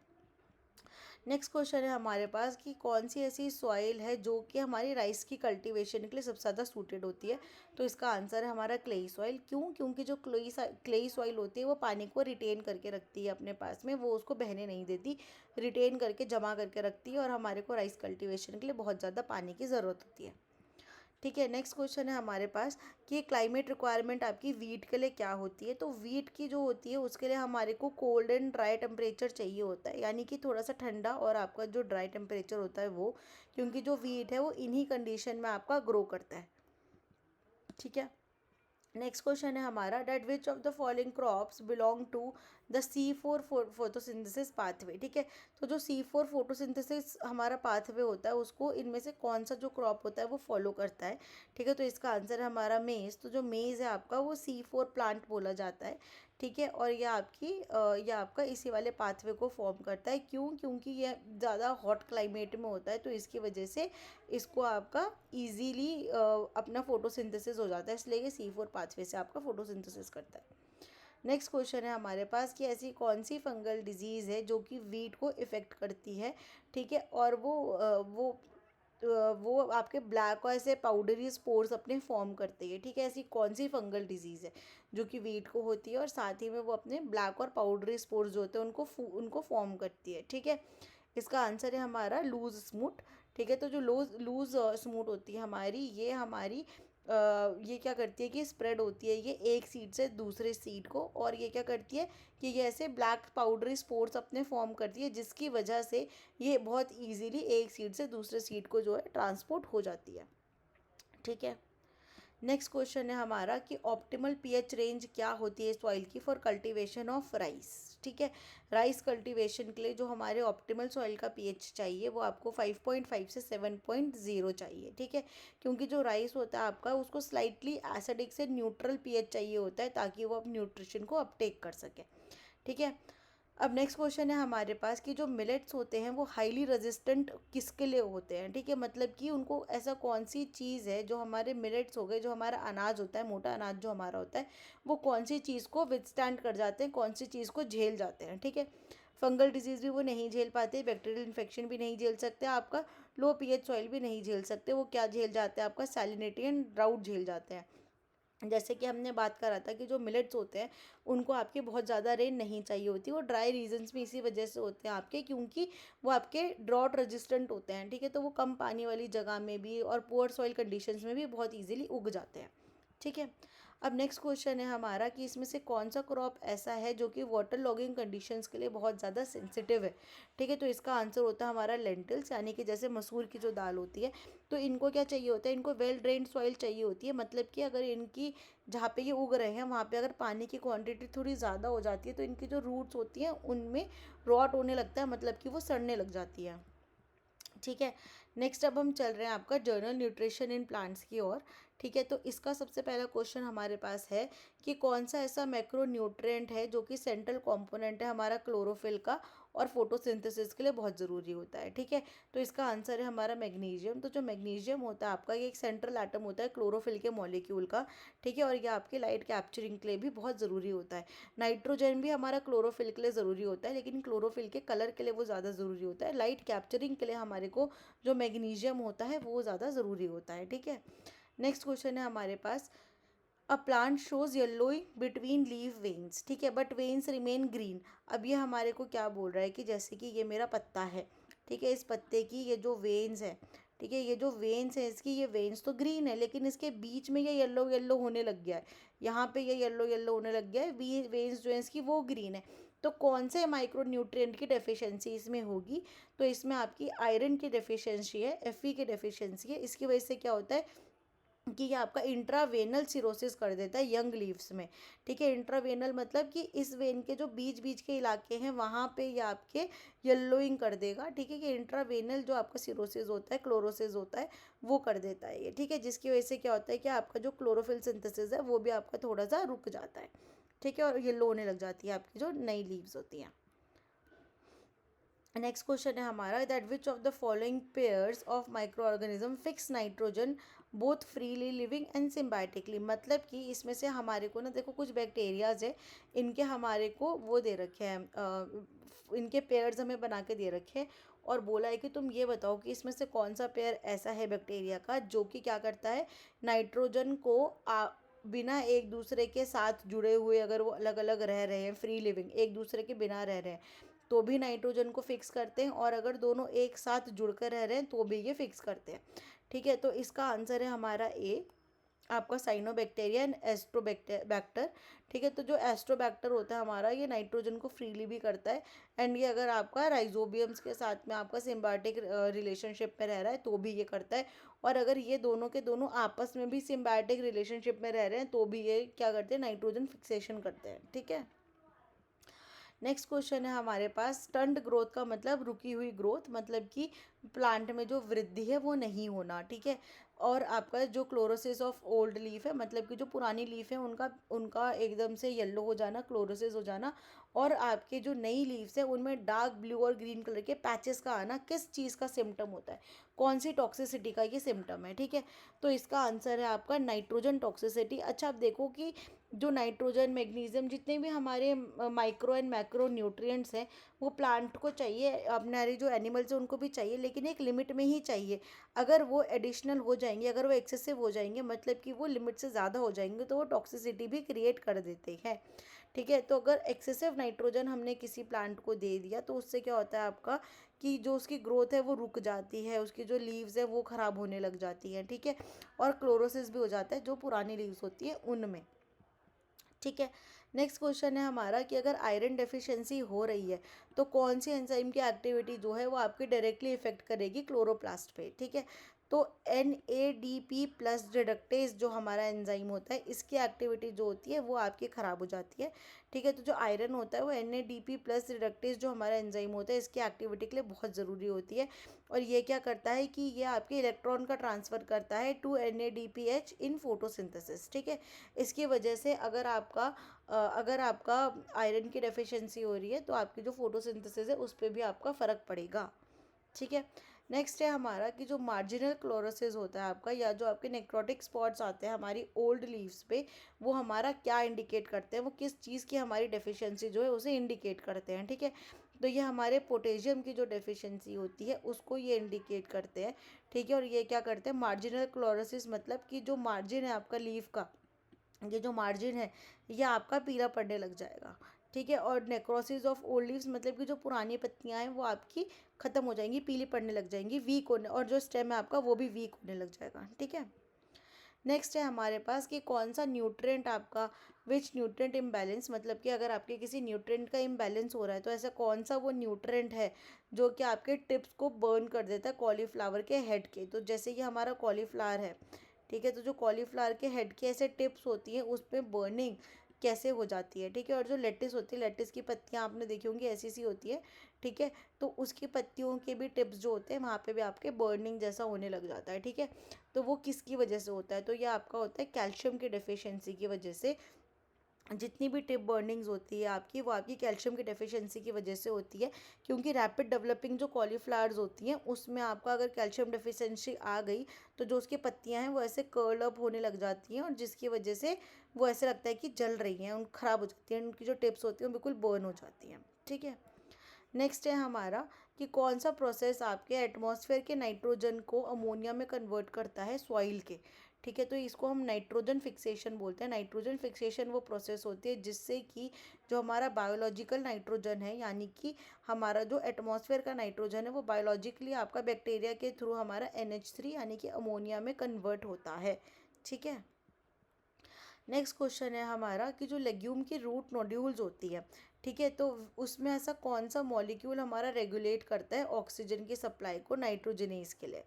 नेक्स्ट क्वेश्चन है हमारे पास कि कौन सी ऐसी सॉइल है जो कि हमारी राइस की कल्टीवेशन के लिए सबसे ज़्यादा सूटेड होती है। तो इसका आंसर है हमारा क्लेई सॉइल। क्यों? क्योंकि जो क्लेई सॉइल होती है वो पानी को रिटेन करके रखती है अपने पास में, वो उसको बहने नहीं देती, रिटेन करके जमा करके रखती है, और हमारे को राइस कल्टीवेशन के लिए बहुत ज़्यादा पानी की ज़रूरत होती है। ठीक है। नेक्स्ट क्वेश्चन है हमारे पास कि क्लाइमेट रिक्वायरमेंट आपकी वीट के लिए क्या होती है। तो वीट की जो होती है उसके लिए हमारे को कोल्ड एंड ड्राई टेम्परेचर चाहिए होता है, यानी कि थोड़ा सा ठंडा और आपका जो ड्राई टेम्परेचर होता है वो, क्योंकि जो वीट है वो इन्हीं कंडीशन में आपका ग्रो करता है। ठीक है। नेक्स्ट क्वेश्चन है हमारा that which of the following crops belong to the C4 photosynthesis pathway. ठीक है। तो जो C4 फोटोसिंथेसिस हमारा पाथवे होता है उसको इनमें से कौन सा जो क्रॉप होता है वो फॉलो करता है। ठीक है। तो इसका आंसर है हमारा मेज़। तो जो मेज़ है आपका वो C4 प्लांट बोला जाता है। ठीक है। और यह आपका इसी वाले पाथवे को फॉर्म करता है। क्यों? क्योंकि यह ज़्यादा हॉट क्लाइमेट में होता है, तो इसकी वजह से इसको आपका इजीली अपना फोटोसिंथेसिस हो जाता है, इसलिए ये C4 पाथवे से आपका फोटोसिंथेसिस करता है। नेक्स्ट क्वेश्चन है हमारे पास कि ऐसी कौन सी फंगल डिजीज़ है जो कि वीट को इफ़ेक्ट करती है। ठीक है। और वो आपके ब्लैक और ऐसे पाउडरी स्पोर्स अपने फॉर्म करती है। ठीक है। ऐसी कौन सी फंगल डिजीज़ है जो कि वीट को होती है और साथ ही में वो अपने ब्लैक और पाउडरी स्पोर्स जो होते हैं उनको फॉर्म करती है। ठीक है। इसका आंसर है हमारा लूज स्मूट। ठीक है। तो जो लूज स्मूट होती है हमारी, ये क्या करती है कि स्प्रेड होती है ये एक सीड से दूसरे सीड को, और ये क्या करती है कि ये ऐसे ब्लैक पाउडरी स्पोर्स अपने फॉर्म करती है, जिसकी वजह से ये बहुत इजीली एक सीड से दूसरे सीड को जो है ट्रांसपोर्ट हो जाती है। ठीक है। नेक्स्ट क्वेश्चन है हमारा कि ऑप्टिमल पीएच रेंज क्या होती है सॉइल की फॉर कल्टीवेशन ऑफ राइस। ठीक है। राइस कल्टीवेशन के लिए जो हमारे ऑप्टिमल सॉइल का पीएच चाहिए वो आपको 5.5 से 7.0 चाहिए। ठीक है। क्योंकि जो राइस होता है आपका उसको स्लाइटली एसिडिक से न्यूट्रल पीएच चाहिए होता है ताकि वो अपने न्यूट्रिशन को अपटेक कर सके। ठीक है। अब नेक्स्ट क्वेश्चन है हमारे पास कि जो मिलेट्स होते हैं वो हाईली रेजिस्टेंट किसके लिए होते हैं। ठीक है। मतलब कि उनको ऐसा कौन सी चीज़ है, जो हमारे मिलेट्स हो गए, जो हमारा अनाज होता है, मोटा अनाज जो हमारा होता है, वो कौन सी चीज़ को विथस्टैंड कर जाते हैं, कौन सी चीज़ को झेल जाते हैं। ठीक है। फंगल डिजीज़ भी वो नहीं झेल पाते, बैक्टीरियल इन्फेक्शन भी नहीं झेल सकते, आपका लो पीएच सॉइल भी नहीं झेल सकते। वो क्या झेल जाते हैं? आपका सैलिनिटी एंड ड्राउट झेल जाते हैं। जैसे कि हमने बात करा था कि जो मिलेट्स होते हैं उनको आपके बहुत ज़्यादा रेन नहीं चाहिए होती, वो ड्राई रीजन्स में इसी वजह से होते हैं आपके, क्योंकि वो आपके ड्रॉट रेजिस्टेंट होते हैं। ठीक है। तो वो कम पानी वाली जगह में भी और पुअर सॉइल कंडीशंस में भी बहुत इजीली उग जाते हैं। ठीक है। अब नेक्स्ट क्वेश्चन है हमारा कि इसमें से कौन सा क्रॉप ऐसा है जो कि वाटर लॉगिंग कंडीशंस के लिए बहुत ज़्यादा सेंसिटिव है। ठीक है। तो इसका आंसर होता है हमारा लेंटिल्स, यानी कि जैसे मसूर की जो दाल होती है, तो इनको क्या चाहिए होता है, इनको वेल ड्रेन्ड सॉइल चाहिए होती है। मतलब कि अगर इनकी जहाँ पे ये उग रहे हैं वहाँ पे अगर पानी की क्वांटिटी थोड़ी ज़्यादा हो जाती है तो इनकी जो रूट्स होती हैं उनमें रॉट होने लगता है, मतलब कि वो सड़ने लग जाती है। ठीक है। नेक्स्ट अब हम चल रहे हैं आपका जर्नल न्यूट्रिशन इन प्लांट्स की ओर। ठीक है, तो इसका सबसे पहला क्वेश्चन हमारे पास है कि कौन सा ऐसा मैक्रो न्यूट्रिएंट है जो कि सेंट्रल कंपोनेंट है हमारा क्लोरोफिल का और फोटोसिंथेसिस के लिए बहुत ज़रूरी होता है। ठीक है, तो इसका आंसर है हमारा मैग्नीशियम। तो जो मैग्नीशियम होता है आपका, ये एक सेंट्रल एटम होता है क्लोरोफिल के मॉलिक्यूल का। ठीक है, और ये आपके लाइट कैप्चरिंग के लिए भी बहुत ज़रूरी होता है। नाइट्रोजन भी हमारा क्लोरोफिल के लिए ज़रूरी होता है, लेकिन क्लोरोफिल के कलर के लिए वो ज़्यादा ज़रूरी होता है। लाइट कैप्चरिंग के लिए हमारे को जो मैग्नीशियम होता है वो ज़्यादा ज़रूरी होता है। ठीक है, नेक्स्ट क्वेश्चन है हमारे पास, a plant shows yellowing between leaf veins. ठीक है, बट वेन्स रिमेन ग्रीन। अब ये हमारे को क्या बोल रहा है कि जैसे कि ये मेरा पत्ता है, ठीक है, इस पत्ते की ये जो वेन्स है, ठीक है, ये जो वेन्स है इसकी, ये वेन्स तो ग्रीन है लेकिन इसके बीच में ये येलो येलो होने लग गया है। यहाँ पे ये येलो येलो होने लग गया है, वेन्स जो है इसकी वो ग्रीन है। तो कौन से माइक्रो न्यूट्रिएंट की डेफिशिएंसी इसमें होगी? तो इसमें आपकी आयरन की डेफिशिएंसी है, Fe की डेफिशिएंसी है। इसकी वजह से क्या होता है कि ये आपका इंट्रावेनल सिरोसिस कर देता है यंग लीव्स में। ठीक है, इंट्रावेनल मतलब कि इस वेन के जो बीच बीच के इलाके हैं वहाँ पे ये आपके येल्लोइंग कर देगा। ठीक है, कि इंट्रावेनल जो आपका सिरोसिस होता है, क्लोरोसिस होता है, वो कर देता है ये। ठीक है, जिसकी वजह से क्या होता है कि आपका जो क्लोरोफिल सिंथेसिस है वो भी आपका थोड़ा सा रुक जाता है। ठीक है, और येलो होने लग जाती है आपकी जो नई लीव्स होती हैं। नेक्स्ट क्वेश्चन है हमारा, that which of the following pairs of micro organism fix nitrogen both freely living and symbiotically. मतलब कि इसमें से हमारे को ना, देखो कुछ बैक्टीरियाज है, इनके हमारे को वो दे रखे हैं, इनके पेयर्स हमें बना के दे रखे हैं और बोला है कि तुम ये बताओ कि इसमें से कौन सा पेयर ऐसा है बैक्टीरिया का जो कि क्या करता है, नाइट्रोजन को बिना एक दूसरे के साथ जुड़े हुए, अगर वो अलग अलग रह रहे हैं, फ्री लिविंग एक दूसरे के बिना रह रहे हैं, तो भी नाइट्रोजन को फिक्स करते हैं, और अगर दोनों एक साथ जुड़कर रह रहे हैं तो भी ये फिक्स करते हैं। ठीक है, तो इसका आंसर है हमारा ए, आपका साइनोबैक्टीरिया एंड एस्ट्रोबैक्टर। ठीक है, तो जो एस्ट्रोबैक्टर होता है हमारा, ये नाइट्रोजन को फ्रीली भी करता है, एंड ये अगर आपका राइजोबियम्स के साथ में आपका सिम्बायोटिक रिलेशनशिप में रह रहा है तो भी ये करता है, और अगर ये दोनों के दोनों आपस में भी सिम्बायोटिक रिलेशनशिप में रह रहे हैं तो भी ये क्या करते हैं, नाइट्रोजन फिक्सेशन करते हैं। ठीक है, नेक्स्ट क्वेश्चन है हमारे पास, स्टंट ग्रोथ का मतलब रुकी हुई ग्रोथ, मतलब कि प्लांट में जो वृद्धि है वो नहीं होना। ठीक है, और आपका जो क्लोरोसिस ऑफ ओल्ड लीफ है, मतलब कि जो पुरानी लीफ है उनका उनका एकदम से येलो हो जाना, क्लोरोसिस हो जाना, और आपके जो नई लीव्स है उनमें डार्क ब्लू और ग्रीन कलर के पैचेस का आना किस चीज़ का सिम्टम होता है, कौन सी टॉक्सिसिटी का ये सिम्टम है। ठीक है, तो इसका आंसर है आपका नाइट्रोजन टॉक्सिसिटी। अच्छा, आप देखो कि जो नाइट्रोजन, मैग्नीशियम, जितने भी हमारे माइक्रो एंड मैक्रो न्यूट्रिएंट्स हैं वो प्लांट को चाहिए, अपने जो एनिमल्स हैं उनको भी चाहिए, लेकिन एक लिमिट में ही चाहिए। अगर वो एडिशनल हो जाएंगे, अगर वो एक्सेसिव हो जाएंगे, मतलब कि वो लिमिट से ज़्यादा हो जाएंगे, तो वो टॉक्सिसिटी भी क्रिएट कर देते हैं। ठीक है, तो अगर एक्सेसिव नाइट्रोजन हमने किसी प्लांट को दे दिया तो उससे क्या होता है आपका कि जो उसकी ग्रोथ है वो रुक जाती है, उसकी जो लीव्स है वो ख़राब होने लग जाती हैं। ठीक है, और क्लोरोसिस भी हो जाता है जो पुरानी लीव्स होती है उनमें। ठीक है, नेक्स्ट क्वेश्चन है हमारा कि अगर आयरन डेफिशिएंसी हो रही है तो कौन सी एंजाइम की एक्टिविटी जो है वो आपकी डायरेक्टली इफेक्ट करेगी क्लोरोप्लास्ट पे। ठीक है, तो NADP प्लस रिडक्टेज जो हमारा एंजाइम होता है, इसकी एक्टिविटी जो होती है वो आपकी ख़राब हो जाती है। ठीक है, तो जो आयरन होता है वो NADP प्लस रिडक्टेज जो हमारा एंजाइम होता है इसकी एक्टिविटी के लिए बहुत ज़रूरी होती है, और ये क्या करता है कि ये आपके इलेक्ट्रॉन का ट्रांसफ़र करता है टू NADPH इन फोटोसिंथेसिस। ठीक है, इसकी वजह से अगर आपका आयरन की डेफिशिएंसी हो रही है तो आपकी जो फोटोसिंथेसिस है उस पर भी आपका फ़र्क पड़ेगा। ठीक है, नेक्स्ट है हमारा कि जो मार्जिनल क्लोरोसिस होता है आपका, या जो आपके नेक्रोटिक स्पॉट्स आते हैं हमारी ओल्ड लीव्स पे, वो हमारा क्या इंडिकेट करते हैं, वो किस चीज़ की हमारी डेफिशिएंसी जो है उसे इंडिकेट करते हैं। ठीक है, तो ये हमारे पोटेशियम की जो डेफिशिएंसी होती है उसको ये इंडिकेट करते हैं। ठीक है, और ये क्या करते हैं, मार्जिनल क्लोरोसिस मतलब कि जो मार्जिन है आपका लीव का, ये जो मार्जिन है ये आपका पीला पड़ने लग जाएगा। ठीक है, और नेक्रोसिस ऑफ ओल्ड लीव्स मतलब कि जो पुरानी पत्तियां हैं वो आपकी ख़त्म हो जाएंगी, पीली पड़ने लग जाएंगी, वीक होने, और जो स्टेम है आपका वो भी वीक होने लग जाएगा। ठीक है, नेक्स्ट है हमारे पास कि कौन सा न्यूट्रिएंट आपका, विच न्यूट्रिएंट इम्बैलेंस, मतलब कि अगर आपके किसी न्यूट्रिएंट का इम्बैलेंस हो रहा है तो ऐसा कौन सा वो न्यूट्रिएंट है जो कि आपके टिप्स को बर्न कर देता है कॉलीफ्लावर के हेड के। तो जैसे कि हमारा कॉलीफ्लावर है, ठीक है, तो जो कॉलीफ्लावर के हेड के ऐसे टिप्स होती हैं उस पर बर्निंग कैसे हो जाती है, ठीक है। और जो लेटिस होती है, लेटिस की पत्तियाँ आपने देखी होंगी ऐसी सी होती है, ठीक है। तो उसकी पत्तियों के भी टिप्स जो होते हैं वहाँ पे भी आपके बर्निंग जैसा होने लग जाता है, ठीक है। तो वो किसकी वजह से होता है, तो ये आपका होता है कैल्शियम की डेफिशिएंसी की वजह से। जितनी भी टिप बर्निंग्स होती है आपकी, वो आपकी कैल्शियम की डेफिशिएंसी की वजह से होती है। क्योंकि रैपिड डेवलपिंग जो कॉलीफ्लावर्स होती हैं उसमें आपका अगर कैल्शियम डेफिशिएंसी आ गई तो जो उसकी पत्तियां हैं वो ऐसे कर्ल अप होने लग जाती हैं, और जिसकी वजह से वो ऐसे लगता है कि जल रही हैं, उन खराब हो जाती हैं, उनकी जो टिप्स होती हैं वो बिल्कुल बर्न हो जाती हैं, ठीक है। नेक्स्ट है हमारा कि कौन सा प्रोसेस आपके एटमॉस्फेयर के नाइट्रोजन को अमोनिया में कन्वर्ट करता है सॉइल के, ठीक है। तो इसको हम नाइट्रोजन फिक्सेशन बोलते हैं। नाइट्रोजन फिक्सेशन वो प्रोसेस होती है जिससे कि जो हमारा बायोलॉजिकल नाइट्रोजन है, यानी कि हमारा जो एटमॉस्फेयर का नाइट्रोजन है, वो बायोलॉजिकली आपका बैक्टीरिया के थ्रू हमारा NH3 यानी कि अमोनिया में कन्वर्ट होता है, ठीक है। नेक्स्ट क्वेश्चन है हमारा कि जो लेग्यूम की रूट नोड्यूल्स होती है, ठीक है, तो उसमें ऐसा कौन सा मॉलिक्यूल हमारा रेगुलेट करता है ऑक्सीजन की सप्लाई को नाइट्रोजनेस के लिए,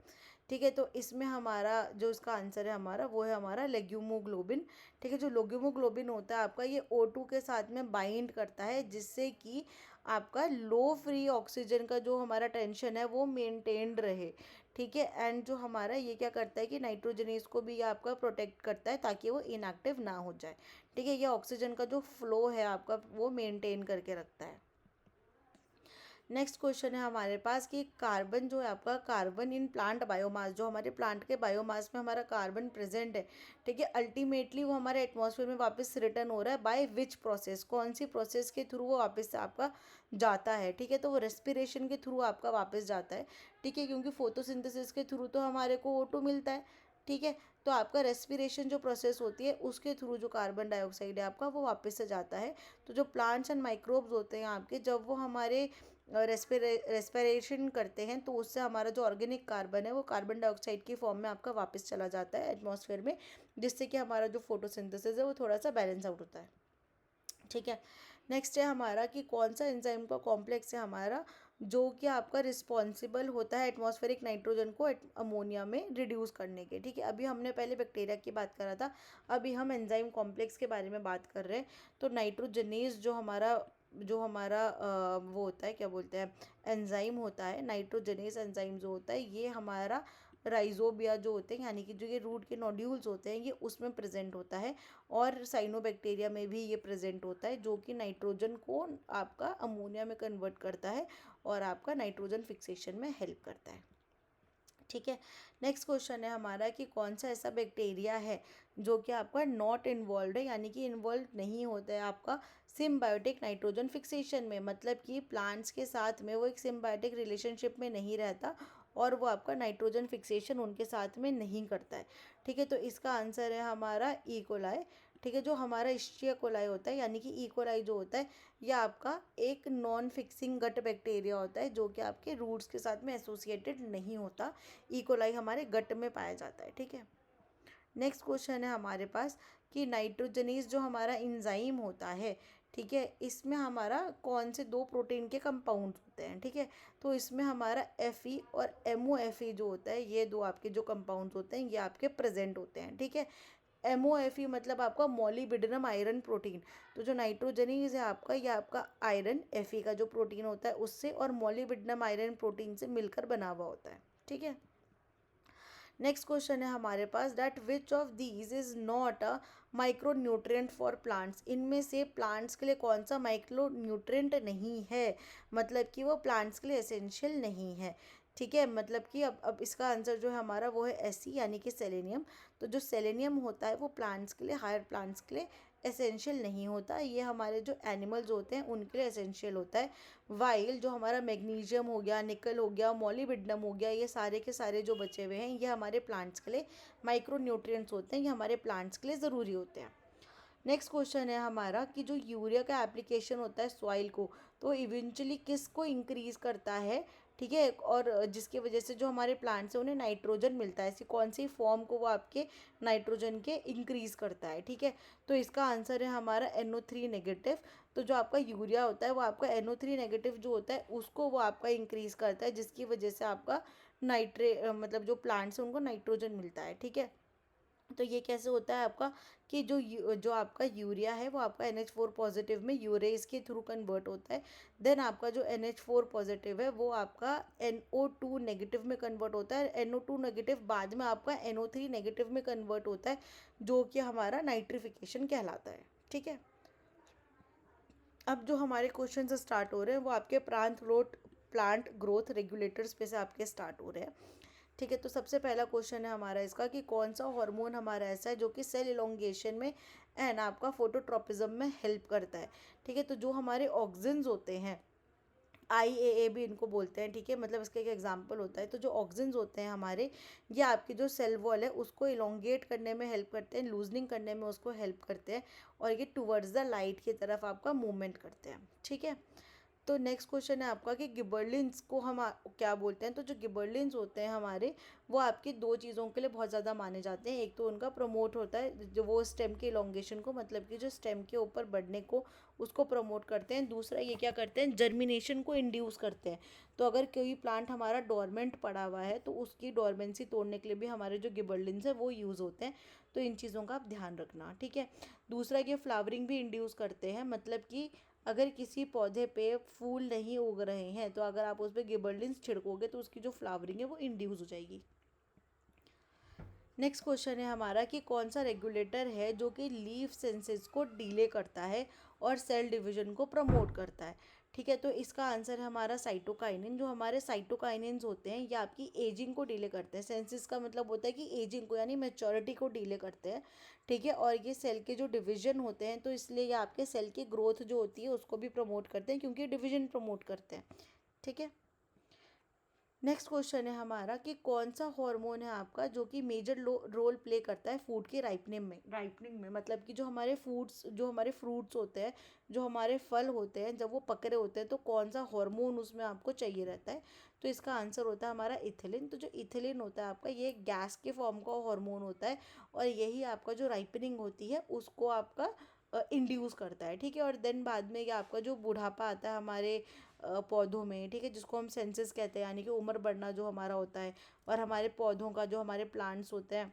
ठीक है। तो इसमें हमारा जो इसका आंसर है हमारा वो है हमारा लेग्यूमोग्लोबिन, ठीक है। जो लेग्यूमोग्लोबिन होता है आपका, ये O2 के साथ में बाइंड करता है जिससे कि आपका लो फ्री ऑक्सीजन का जो हमारा टेंशन है वो मेंटेन्ड रहे, ठीक है। एंड जो हमारा ये क्या करता है कि नाइट्रोजनेस को भी ये आपका प्रोटेक्ट करता है ताकि वो इनएक्टिव ना हो जाए, ठीक है। ये ऑक्सीजन का जो फ्लो है आपका वो मेंटेन करके रखता है। नेक्स्ट क्वेश्चन है हमारे पास कि कार्बन जो है आपका, कार्बन इन प्लांट बायोमास, जो हमारे प्लांट के बायोमास में हमारा कार्बन प्रेजेंट है, ठीक है, अल्टीमेटली वो हमारे एटमॉस्फेयर में वापस रिटर्न हो रहा है बाय विच प्रोसेस, कौन सी प्रोसेस के थ्रू वो वापस से आपका जाता है, ठीक है। तो वो रेस्पिरेशन के थ्रू आपका वापस जाता है, ठीक है, क्योंकि फोटोसिंथेसिस के थ्रू तो हमारे को O2 मिलता है, ठीक है। तो आपका रेस्पिरेशन जो प्रोसेस होती है उसके थ्रू जो कार्बन डाइऑक्साइड है आपका वो वापस से जाता है। तो जो प्लांट्स एंड माइक्रोब्स होते हैं आपके, जब वो हमारे रेस्पिरेशन करते हैं तो उससे हमारा जो ऑर्गेनिक कार्बन है वो कार्बन डाइऑक्साइड की फॉर्म में आपका वापस चला जाता है एटमॉस्फेयर में, जिससे कि हमारा जो फोटोसिंथेसिस है वो थोड़ा सा बैलेंस आउट होता है, ठीक है। नेक्स्ट है हमारा कि कौन सा एंजाइम का कॉम्प्लेक्स है हमारा जो कि आपका रिस्पॉन्सिबल होता है एटमॉस्फेरिक नाइट्रोजन को अमोनिया में रिड्यूस करने के, ठीक है। अभी हमने पहले बैक्टीरिया की बात करा था, अभी हम एंजाइम कॉम्प्लेक्स के बारे में बात कर रहे हैं। तो नाइट्रोजनेज जो हमारा वो होता है, क्या बोलते हैं, एंजाइम होता है, नाइट्रोजनेज एंजाइम जो होता है ये हमारा राइजोबिया जो होते हैं, यानी कि जो ये रूट के नोड्यूल्स होते हैं ये उसमें प्रेजेंट होता है। और साइनोबैक्टीरिया में भी ये प्रेजेंट होता है, जो कि नाइट्रोजन को आपका अमोनिया में कन्वर्ट करता है और आपका नाइट्रोजन फिक्सेशन में हेल्प करता है, ठीक है। नेक्स्ट क्वेश्चन है हमारा कि कौन सा ऐसा बैक्टीरिया है जो कि आपका नॉट इन्वॉल्व है, यानी कि इन्वॉल्व नहीं होता है आपका सिम्बायोटिक नाइट्रोजन फिक्सेशन में, मतलब कि प्लांट्स के साथ में वो एक सिम्बायोटिक रिलेशनशिप में नहीं रहता और वो आपका नाइट्रोजन फिक्सेशन उनके साथ में नहीं करता है, ठीक है। तो इसका आंसर है हमारा ई. ठीक है। जो हमारा इश्चिया कोलाई होता है, यानी कि ई. जो होता है ये आपका एक नॉन फिक्सिंग गट बैक्टीरिया होता है जो कि आपके रूट्स के साथ में एसोसिएटेड नहीं होता। ई. हमारे गट में पाया जाता है, ठीक है। नेक्स्ट क्वेश्चन है हमारे पास कि नाइट्रोजनेज जो हमारा इंजाइम होता है, ठीक है, इसमें हमारा कौन से दो प्रोटीन के कंपाउंड्स होते हैं, ठीक है। तो इसमें हमारा Fe और MOFE जो होता है, ये दो आपके जो कंपाउंड्स होते हैं ये आपके प्रेजेंट होते हैं, ठीक है। MOFE मतलब आपका मॉलिबिडेनम आयरन प्रोटीन। तो जो नाइट्रोजनीज है आपका, ये आपका आयरन Fe का जो प्रोटीन होता है उससे और मॉलिबिडेनम आयरन प्रोटीन से मिलकर बना हुआ होता है, ठीक है। नेक्स्ट क्वेश्चन है हमारे पास that which of these is not a micronutrient for plants, इनमें से प्लांट्स के लिए कौन सा माइक्रो न्यूट्रिएंट नहीं है, मतलब कि वो प्लांट्स के लिए एसेंशियल नहीं है, ठीक है। मतलब कि अब इसका आंसर जो है हमारा वो है SC यानी कि सेलेनियम। तो जो सेलेनियम होता है वो प्लांट्स के लिए, हायर प्लांट्स के लिए एसेंशियल नहीं होता, ये हमारे जो एनिमल्स होते हैं उनके लिए एसेंशियल होता है। वाइल जो हमारा मैग्नीशियम हो गया, निकल हो गया, मॉलिबिडनम हो गया, ये सारे के सारे जो बचे हुए हैं ये हमारे प्लांट्स के लिए माइक्रो न्यूट्रिएंट्स होते हैं, ये हमारे प्लांट्स के लिए ज़रूरी होते हैं। नेक्स्ट क्वेश्चन है हमारा कि जो यूरिया का एप्लीकेशन होता है सॉइल को, तो इवेंचुअली किसको इंक्रीज करता है, ठीक है, और जिसकी वजह से जो हमारे प्लांट्स हैं उन्हें नाइट्रोजन मिलता है, ऐसी कौन सी फॉर्म को वो आपके नाइट्रोजन के इंक्रीज करता है, ठीक है। तो इसका आंसर है हमारा NO3 नेगेटिव। तो जो आपका यूरिया होता है वो आपका NO3 नेगेटिव जो होता है उसको वो आपका इंक्रीज करता है, जिसकी वजह से आपका मतलब जो प्लांट्स हैं उनको नाइट्रोजन मिलता है, ठीक है। तो ये कैसे होता है आपका कि जो आपका यूरिया है वो आपका NH4 पॉजिटिव में यूरेज के थ्रू कन्वर्ट होता है। देन आपका जो NH4 पॉजिटिव है वो आपका NO2 नेगेटिव में कन्वर्ट होता है। NO2 नेगेटिव बाद में आपका NO3 नेगेटिव में कन्वर्ट होता है, जो कि हमारा नाइट्रिफिकेशन कहलाता है। ठीक है, अब जो हमारे क्वेश्चन स्टार्ट हो रहे हैं वो आपके प्लांट ग्रोथ रेगुलेटर्स पे से आपके स्टार्ट हो रहे हैं। ठीक है, तो सबसे पहला क्वेश्चन है हमारा इसका कि कौन सा हार्मोन हमारा ऐसा है जो कि सेल इलोंगेशन में एंड आपका फोटोट्रोपिज्म में हेल्प करता है। ठीक है, तो जो हमारे ऑक्सिन्स होते हैं, IAA भी इनको बोलते हैं। ठीक है, मतलब इसका एक एग्जांपल होता है। तो जो ऑक्सिन्स होते हैं हमारे, ये आपकी जो सेल वॉल है उसको इलोंगेट करने में हेल्प करते हैं, लूजनिंग करने में उसको हेल्प करते हैं, और ये टुवर्ड्स द लाइट की तरफ आपका मूवमेंट करते हैं। ठीक है, तो नेक्स्ट क्वेश्चन है आपका कि गिबरलिंस को हम क्या बोलते हैं। तो जो गिबरलिंस होते हैं हमारे, वो आपकी दो चीज़ों के लिए बहुत ज़्यादा माने जाते हैं। एक तो उनका प्रमोट होता है जो वो स्टेम के इलोंगेशन को, मतलब कि जो स्टेम के ऊपर बढ़ने को, उसको प्रमोट करते हैं। दूसरा ये क्या करते हैं, जर्मिनेशन को इंड्यूस करते हैं। तो अगर कोई प्लांट हमारा डोरमेंट पड़ा हुआ है तो उसकी डोरमेंसी तोड़ने के लिए भी हमारे जो गिबरलिंस है वो यूज़ होते हैं। तो इन चीज़ों का आप ध्यान रखना। ठीक है, दूसरा ये फ्लावरिंग भी इंड्यूस करते हैं, मतलब कि अगर किसी पौधे पे फूल नहीं उग रहे हैं तो अगर आप उस पर गिबरलिंस छिड़कोगे तो उसकी जो फ्लावरिंग है वो इंड्यूस हो जाएगी। नेक्स्ट क्वेश्चन है हमारा कि कौन सा रेगुलेटर है जो कि लीफ सेंसेस को डिले करता है और सेल डिवीजन को प्रमोट करता है। ठीक है, तो इसका आंसर है हमारा साइटोकाइनिन। जो हमारे साइटोकाइनिन्स होते हैं ये आपकी एजिंग को डिले करते हैं। सेंसिस का मतलब होता है कि एजिंग को, यानी मैच्योरिटी को डिले करते हैं। ठीक है, और ये सेल के जो डिवीजन होते हैं तो इसलिए ये आपके सेल की ग्रोथ जो होती है उसको भी प्रमोट करते हैं, क्योंकि डिवीजन प्रमोट करते हैं। ठीक है, नेक्स्ट क्वेश्चन है हमारा कि कौन सा हार्मोन है आपका जो कि मेजर रोल प्ले करता है फूड के राइपनिंग में, मतलब कि जो हमारे फ्रूट्स होते हैं, जो हमारे फल होते हैं, जब वो पक रहे होते हैं तो कौन सा हार्मोन उसमें आपको चाहिए रहता है। तो इसका आंसर होता है हमारा इथिलीन। तो जो इथिलीन होता है आपका, ये गैस के फॉर्म का हार्मोन होता है, और यही आपका जो राइपनिंग होती है उसको आपका इंड्यूस करता है। ठीक है, और देन बाद में ये आपका जो बुढ़ापा आता है हमारे पौधों में, ठीक है, जिसको हम सेंसेस कहते हैं, यानी कि उम्र बढ़ना जो हमारा होता है, और हमारे पौधों का जो हमारे प्लांट्स होते हैं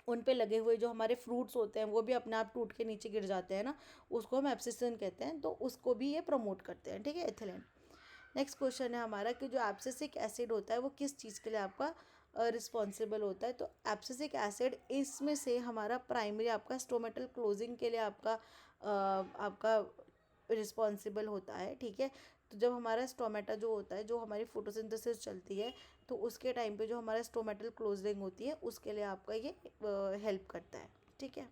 उन पे लगे हुए जो हमारे फ्रूट्स होते हैं वो भी अपने आप टूट के नीचे गिर जाते हैं ना, उसको हम एब्सिसन कहते हैं। तो उसको भी ये प्रमोट करते हैं। ठीक है, एथिलीन। नेक्स्ट क्वेश्चन है हमारा कि जो एब्सिसिक एसिड होता है वो किस चीज़ के लिए आपका रिस्पॉन्सिबल होता है। तो एब्सिसिक एसिड इसमें से हमारा प्राइमरी आपका स्टोमेटल क्लोजिंग के लिए आपका रिस्पॉन्सिबल होता है। ठीक है, तो जब हमारा स्टोमेटा जो होता है, जो हमारी फोटोसिंथेसिस चलती है, तो उसके टाइम पे जो हमारा स्टोमेटल क्लोजिंग होती है उसके लिए आपका ये हेल्प करता है। ठीक है,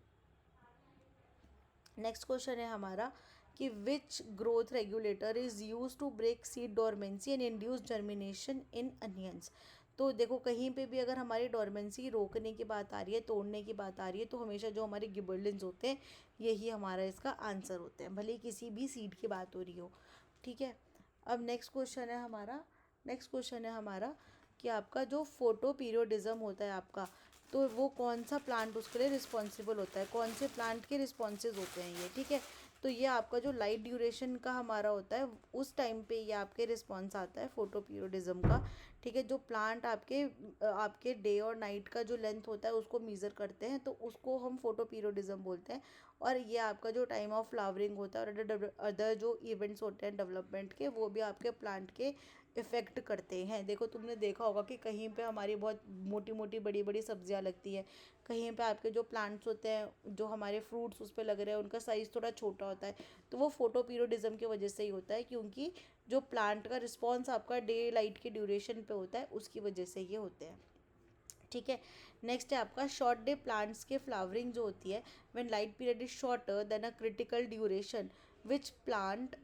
नेक्स्ट क्वेश्चन है हमारा कि which growth regulator is use to break seed dormancy and induce germination in onions. तो देखो, कहीं पे भी अगर हमारी डोरमेंसी रोकने की बात आ रही है, तोड़ने की बात आ रही है, तो हमेशा जो हमारे गिबरलिंस होते हैं यही हमारा इसका आंसर होते हैं, भले ही किसी भी सीड की बात हो रही हो। ठीक है, अब नेक्स्ट क्वेश्चन है हमारा कि आपका जो फोटो पीरियोडिज्म होता है आपका, तो वो कौन सा प्लांट उसके लिए रिस्पॉन्सिबल होता है, कौन से प्लांट के रिस्पॉन्सेज होते हैं ये। ठीक है, तो ये आपका जो लाइट ड्यूरेशन का हमारा होता है उस टाइम पे ये आपके रिस्पॉन्स आता है फोटो पीरियोडिज्म का। ठीक है, जो प्लांट आपके डे और नाइट का जो लेंथ होता है उसको मीज़र करते हैं, तो उसको हम फोटो पीरियोडिज्म बोलते हैं। और ये आपका जो टाइम ऑफ फ्लावरिंग होता है और अदर जो इवेंट्स होते हैं डेवलपमेंट के, वो भी आपके प्लांट के इफ़ेक्ट करते हैं। देखो, तुमने देखा होगा कि कहीं पे हमारी बहुत मोटी मोटी बड़ी बड़ी सब्जियां लगती है, कहीं पे आपके जो प्लांट्स होते हैं, जो हमारे फ्रूट्स उस पर लग रहे हैं, उनका साइज़ थोड़ा छोटा होता है। तो वो फोटो पीरियोडिज्म की वजह से ही होता है, क्योंकि जो प्लांट का रिस्पॉन्स आपका डे लाइट के ड्यूरेशन पे होता है उसकी वजह से ये होते हैं। ठीक है, नेक्स्ट है आपका शॉर्ट डे प्लांट्स के फ्लावरिंग जो होती है, when light period is shorter than a critical duration, which plant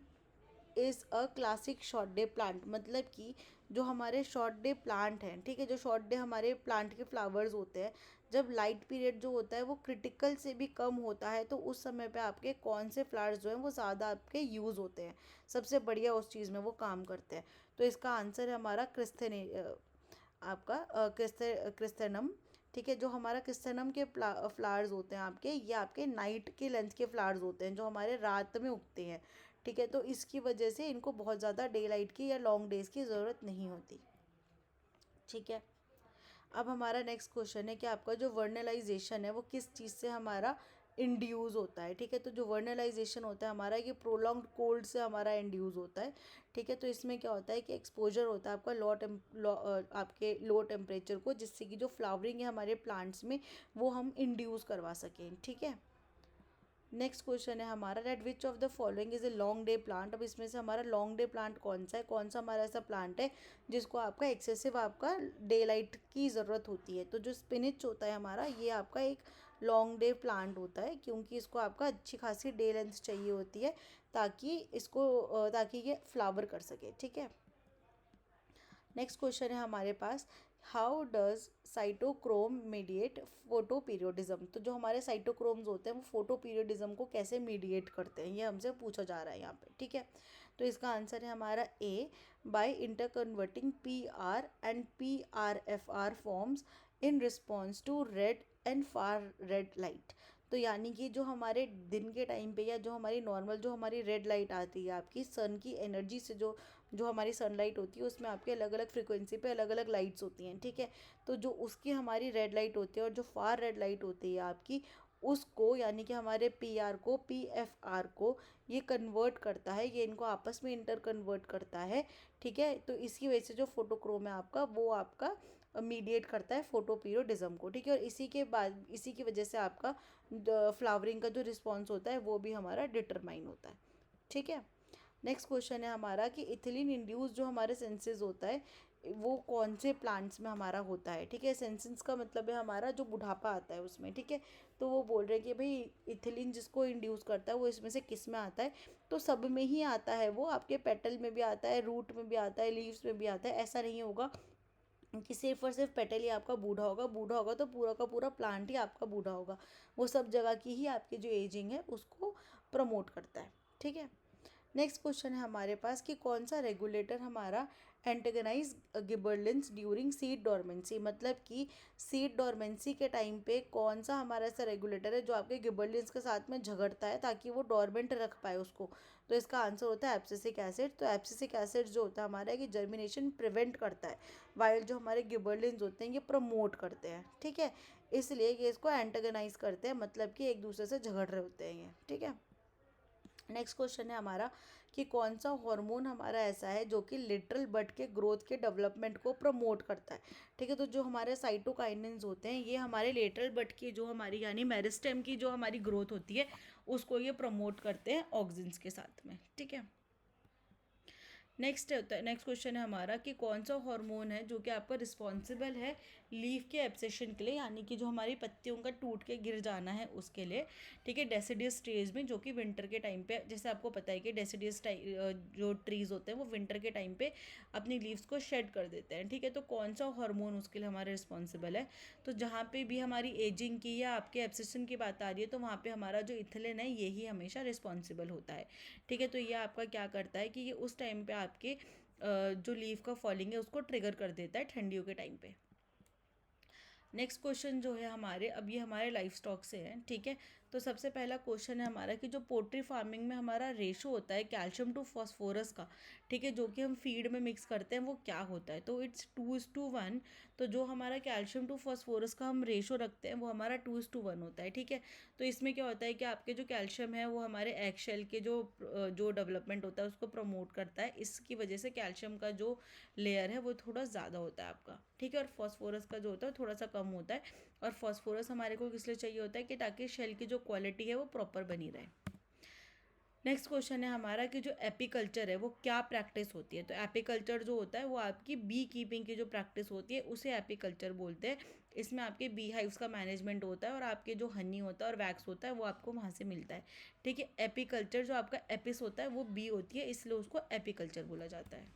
is a classic short day plant. मतलब कि जो हमारे शॉर्ट डे प्लांट हैं, ठीक है, जो शॉर्ट डे हमारे प्लांट के फ्लावर्स होते हैं, जब लाइट पीरियड जो होता है वो क्रिटिकल से भी कम होता है, तो उस समय पे आपके कौन से फ्लावर्स जो हैं वो ज़्यादा आपके यूज़ होते हैं, सबसे बढ़िया उस चीज़ में वो काम करते हैं। तो इसका आंसर है हमारा आपका क्रिस्थेनम। ठीक है, जो हमारा क्रिस्थेनम के फ्लावर्स होते हैं आपके, ये आपके नाइट के लेंथ के फ्लावर्स होते हैं जो हमारे रात में उगते हैं। ठीक है, तो इसकी वजह से इनको बहुत ज़्यादा डे लाइट की या लॉन्ग डेज की ज़रूरत नहीं होती। ठीक है, अब हमारा नेक्स्ट क्वेश्चन है कि आपका जो वर्नलाइजेशन है वो किस चीज़ से हमारा इंड्यूस होता है। ठीक है, तो जो वर्नलाइजेशन होता है हमारा ये प्रोलॉन्ग्ड कोल्ड से हमारा इंड्यूस होता है। ठीक है, तो इसमें क्या होता है कि एक्सपोजर होता है आपका आपके लो टेम्परेचर को, जिससे कि जो फ्लावरिंग है हमारे प्लांट्स में वो हम इंड्यूस करवा सकें। ठीक है, नेक्स्ट क्वेश्चन है हमारा that which of the following is a long day plant. अब इसमें से हमारा लॉन्ग डे प्लांट कौन सा है, कौन सा हमारा ऐसा प्लांट है जिसको आपका एक्सेसिव आपका डे लाइट की ज़रूरत होती है। तो जो स्पिनिच होता है हमारा ये आपका एक लॉन्ग डे प्लांट होता है, क्योंकि इसको आपका अच्छी खासी डे लेंथ चाहिए होती है ताकि ये फ्लावर कर सके। ठीक है, नेक्स्ट क्वेश्चन है हमारे पास how does cytochrome mediate photoperiodism. तो जो हमारे साइटोक्रोम्स होते हैं वो फोटो पीरियोडिज्म को कैसे मीडिएट करते हैं, ये हमसे पूछा जा रहा है यहाँ पे। ठीक है, तो इसका आंसर है हमारा A, by interconverting P R and P R F R forms in response to red and far red light. तो यानी कि जो हमारे दिन के टाइम पे या जो हमारी नॉर्मल जो हमारी रेड लाइट आती है आपकी सन की एनर्जी से, जो जो हमारी सनलाइट होती है उसमें आपके अलग अलग फ्रिक्वेंसी पे अलग अलग लाइट्स होती हैं। ठीक है, तो जो उसकी हमारी रेड लाइट होती है और जो फार रेड लाइट होती है आपकी, उसको यानी कि हमारे पी आर को पी एफ आर को ये कन्वर्ट करता है, ये इनको आपस में इंटर कन्वर्ट करता है। ठीक है, तो इसकी वजह से जो फोटोक्रोम है आपका वो आपका मीडिएट करता है फोटो पीरियोडिज्म को। ठीक है, और इसी की वजह से आपका फ्लावरिंग का जो रिस्पॉन्स होता है वो भी हमारा डिटरमाइन होता है। ठीक है, नेक्स्ट क्वेश्चन है हमारा कि इथिलीन इंड्यूस जो हमारे सेंसेस होता है वो कौन से प्लांट्स में हमारा होता है। ठीक है, सेंसेस का मतलब है हमारा जो बुढ़ापा आता है उसमें। ठीक है, तो वो बोल रहे हैं कि भाई इथिलीन जिसको इंड्यूस करता है वो इसमें से किस में आता है, तो सब में ही आता है वो, आपके पेटल में भी आता है, रूट में भी आता है, लीव्स में भी आता है। ऐसा नहीं होगा कि सिर्फ और सिर्फ पेटल ही आपका बूढ़ा होगा तो पूरा का पूरा प्लांट ही आपका बूढ़ा होगा। वो सब जगह की ही आपकी जो एजिंग है उसको प्रमोट करता है। ठीक है, नेक्स्ट क्वेश्चन है हमारे पास कि कौन सा रेगुलेटर हमारा एंटेगनाइज गिबरलिंस ड्यूरिंग सीड डोरमेंसी। मतलब कि सीड डोरमेंसी के टाइम पे कौन सा हमारा ऐसा रेगुलेटर है जो आपके गिबरलिंस के साथ में झगड़ता है ताकि वो डोरमेंट रख पाए उसको। तो इसका आंसर होता है एब्सिसिक एसिड। तो एब्सिसिक एसिड जो होता है हमारा कि जर्मिनेशन प्रिवेंट करता है, वाइल जो हमारे गिबरलिंस होते हैं ये प्रमोट करते हैं। ठीक है, इसलिए ये इसको एंटेगनाइज करते हैं, मतलब कि एक दूसरे से झगड़ रहे होते हैं ये। ठीक है, नेक्स्ट क्वेश्चन है हमारा कि कौन सा हार्मोन हमारा ऐसा है जो कि लिटरल बड के ग्रोथ के डेवलपमेंट को प्रमोट करता है। ठीक है, तो जो हमारे साइटोकाइनिन्स होते हैं ये हमारे लेटरल बड की जो हमारी यानी मेरिस्टेम की जो हमारी ग्रोथ होती है उसको ये प्रमोट करते हैं ऑक्सिन्स के साथ में। ठीक है, नेक्स्ट क्वेश्चन है हमारा कि कौन सा हार्मोन है जो कि आपका रिस्पॉन्सिबल है लीफ के एब्सेशन के लिए, यानी कि जो हमारी पत्तियों का टूट के गिर जाना है उसके लिए। ठीक है, डेसिडियस स्टेज में, जो कि विंटर के टाइम पे, जैसे आपको पता है कि डेसिडियस जो ट्रीज होते हैं वो विंटर के टाइम पे अपनी लीव्स को शेड कर देते हैं। ठीक है, तो कौन सा हार्मोन उसके लिए हमारे रिस्पॉन्सिबल है। तो जहाँ पे भी हमारी एजिंग की या आपके एब्सेशन की बात आ रही है तो वहाँ पे हमारा जो इथिलीन है यही हमेशा रिस्पॉन्सिबल होता है। ठीक है, तो ये आपका क्या करता है कि ये उस टाइम पे आपके जो लीफ का फॉलिंग है उसको ट्रिगर कर देता है ठंडियों के टाइम पे। नेक्स्ट क्वेश्चन जो है हमारे, अब ये हमारे लाइफ स्टॉक से है। ठीक है, तो सबसे पहला क्वेश्चन है हमारा कि जो पोल्ट्री फार्मिंग में हमारा रेशो होता है कैल्शियम टू फॉस्फोरस का, ठीक है, जो कि हम फीड में मिक्स करते हैं वो क्या होता है। तो इट्स 2:1। तो जो हमारा कैल्शियम टू फॉस्फोरस का हम रेशो रखते हैं वो हमारा 2:1 होता है। ठीक है, तो इसमें क्या होता है कि आपके जो कैल्शियम है वो हमारे एग शेल के जो डेवलपमेंट होता है उसको प्रमोट करता है, इसकी वजह से कैल्शियम का जो लेयर है वो थोड़ा ज़्यादा होता है आपका। ठीक है, और फॉस्फोरस का जो होता है थोड़ा सा कम होता है। और फॉस्फोरस हमारे को किस लिए चाहिए होता है कि ताकि शेल की जो क्वालिटी है वो प्रॉपर बनी रहे। नेक्स्ट क्वेश्चन है हमारा कि जो एपीकल्चर है वो क्या प्रैक्टिस होती है। तो एपीकल्चर जो होता है वो आपकी बी कीपिंग की जो प्रैक्टिस होती है उसे एपीकल्चर बोलते हैं। इसमें आपके बी हाइव्स का मैनेजमेंट होता है और आपके जो हनी होता है और वैक्स होता है वो आपको वहाँ से मिलता है। ठीक है, एपीकल्चर जो आपका एपिस होता है वो बी होती है, इसलिए उसको एपीकल्चर बोला जाता है।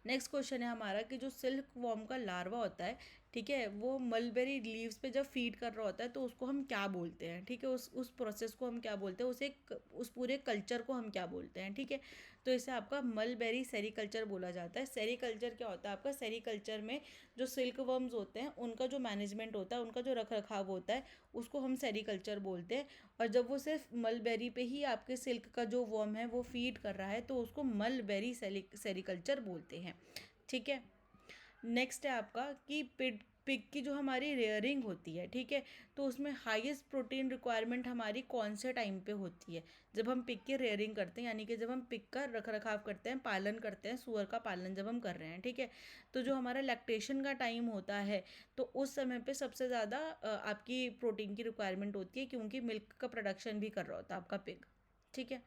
नेक्स्ट क्वेश्चन है हमारा कि जो सिल्क वॉर्म का लार्वा होता है, ठीक है, वो मलबेरी लीव्स पे जब फीड कर रहा होता है तो उसको हम क्या बोलते हैं। ठीक है, उस प्रोसेस को हम क्या बोलते हैं, उस पूरे कल्चर को हम क्या बोलते हैं। ठीक है, तो इसे आपका मलबेरी सेरीकल्चर बोला जाता है। सेरीकल्चर क्या होता है आपका, सेरीकल्चर में जो सिल्क वर्म्स होते हैं उनका जो मैनेजमेंट होता है, उनका जो रख रखाव होता है उसको हम सेरीकल्चर बोलते हैं। और जब वो सिर्फ मलबेरी पे ही आपके सिल्क का जो वर्म है वो फीड कर रहा है तो उसको मलबेरी सेरीकल्चर बोलते हैं। ठीक है, नेक्स्ट है आपका कि पिग की जो हमारी रेयरिंग होती है, ठीक है, तो उसमें हाईएस्ट प्रोटीन रिक्वायरमेंट हमारी कौन से टाइम पे होती है? जब हम पिग की रेयरिंग करते हैं, यानी कि जब हम पिग का रख रखाव करते हैं, पालन करते हैं, सुअर का पालन जब हम कर रहे हैं, ठीक है, तो जो हमारा लैक्टेशन का टाइम होता है, तो उस समय पे सबसे ज़्यादा आपकी प्रोटीन की रिक्वायरमेंट होती है, क्योंकि मिल्क का प्रोडक्शन भी कर रहा होता है आपका पिग, ठीक है।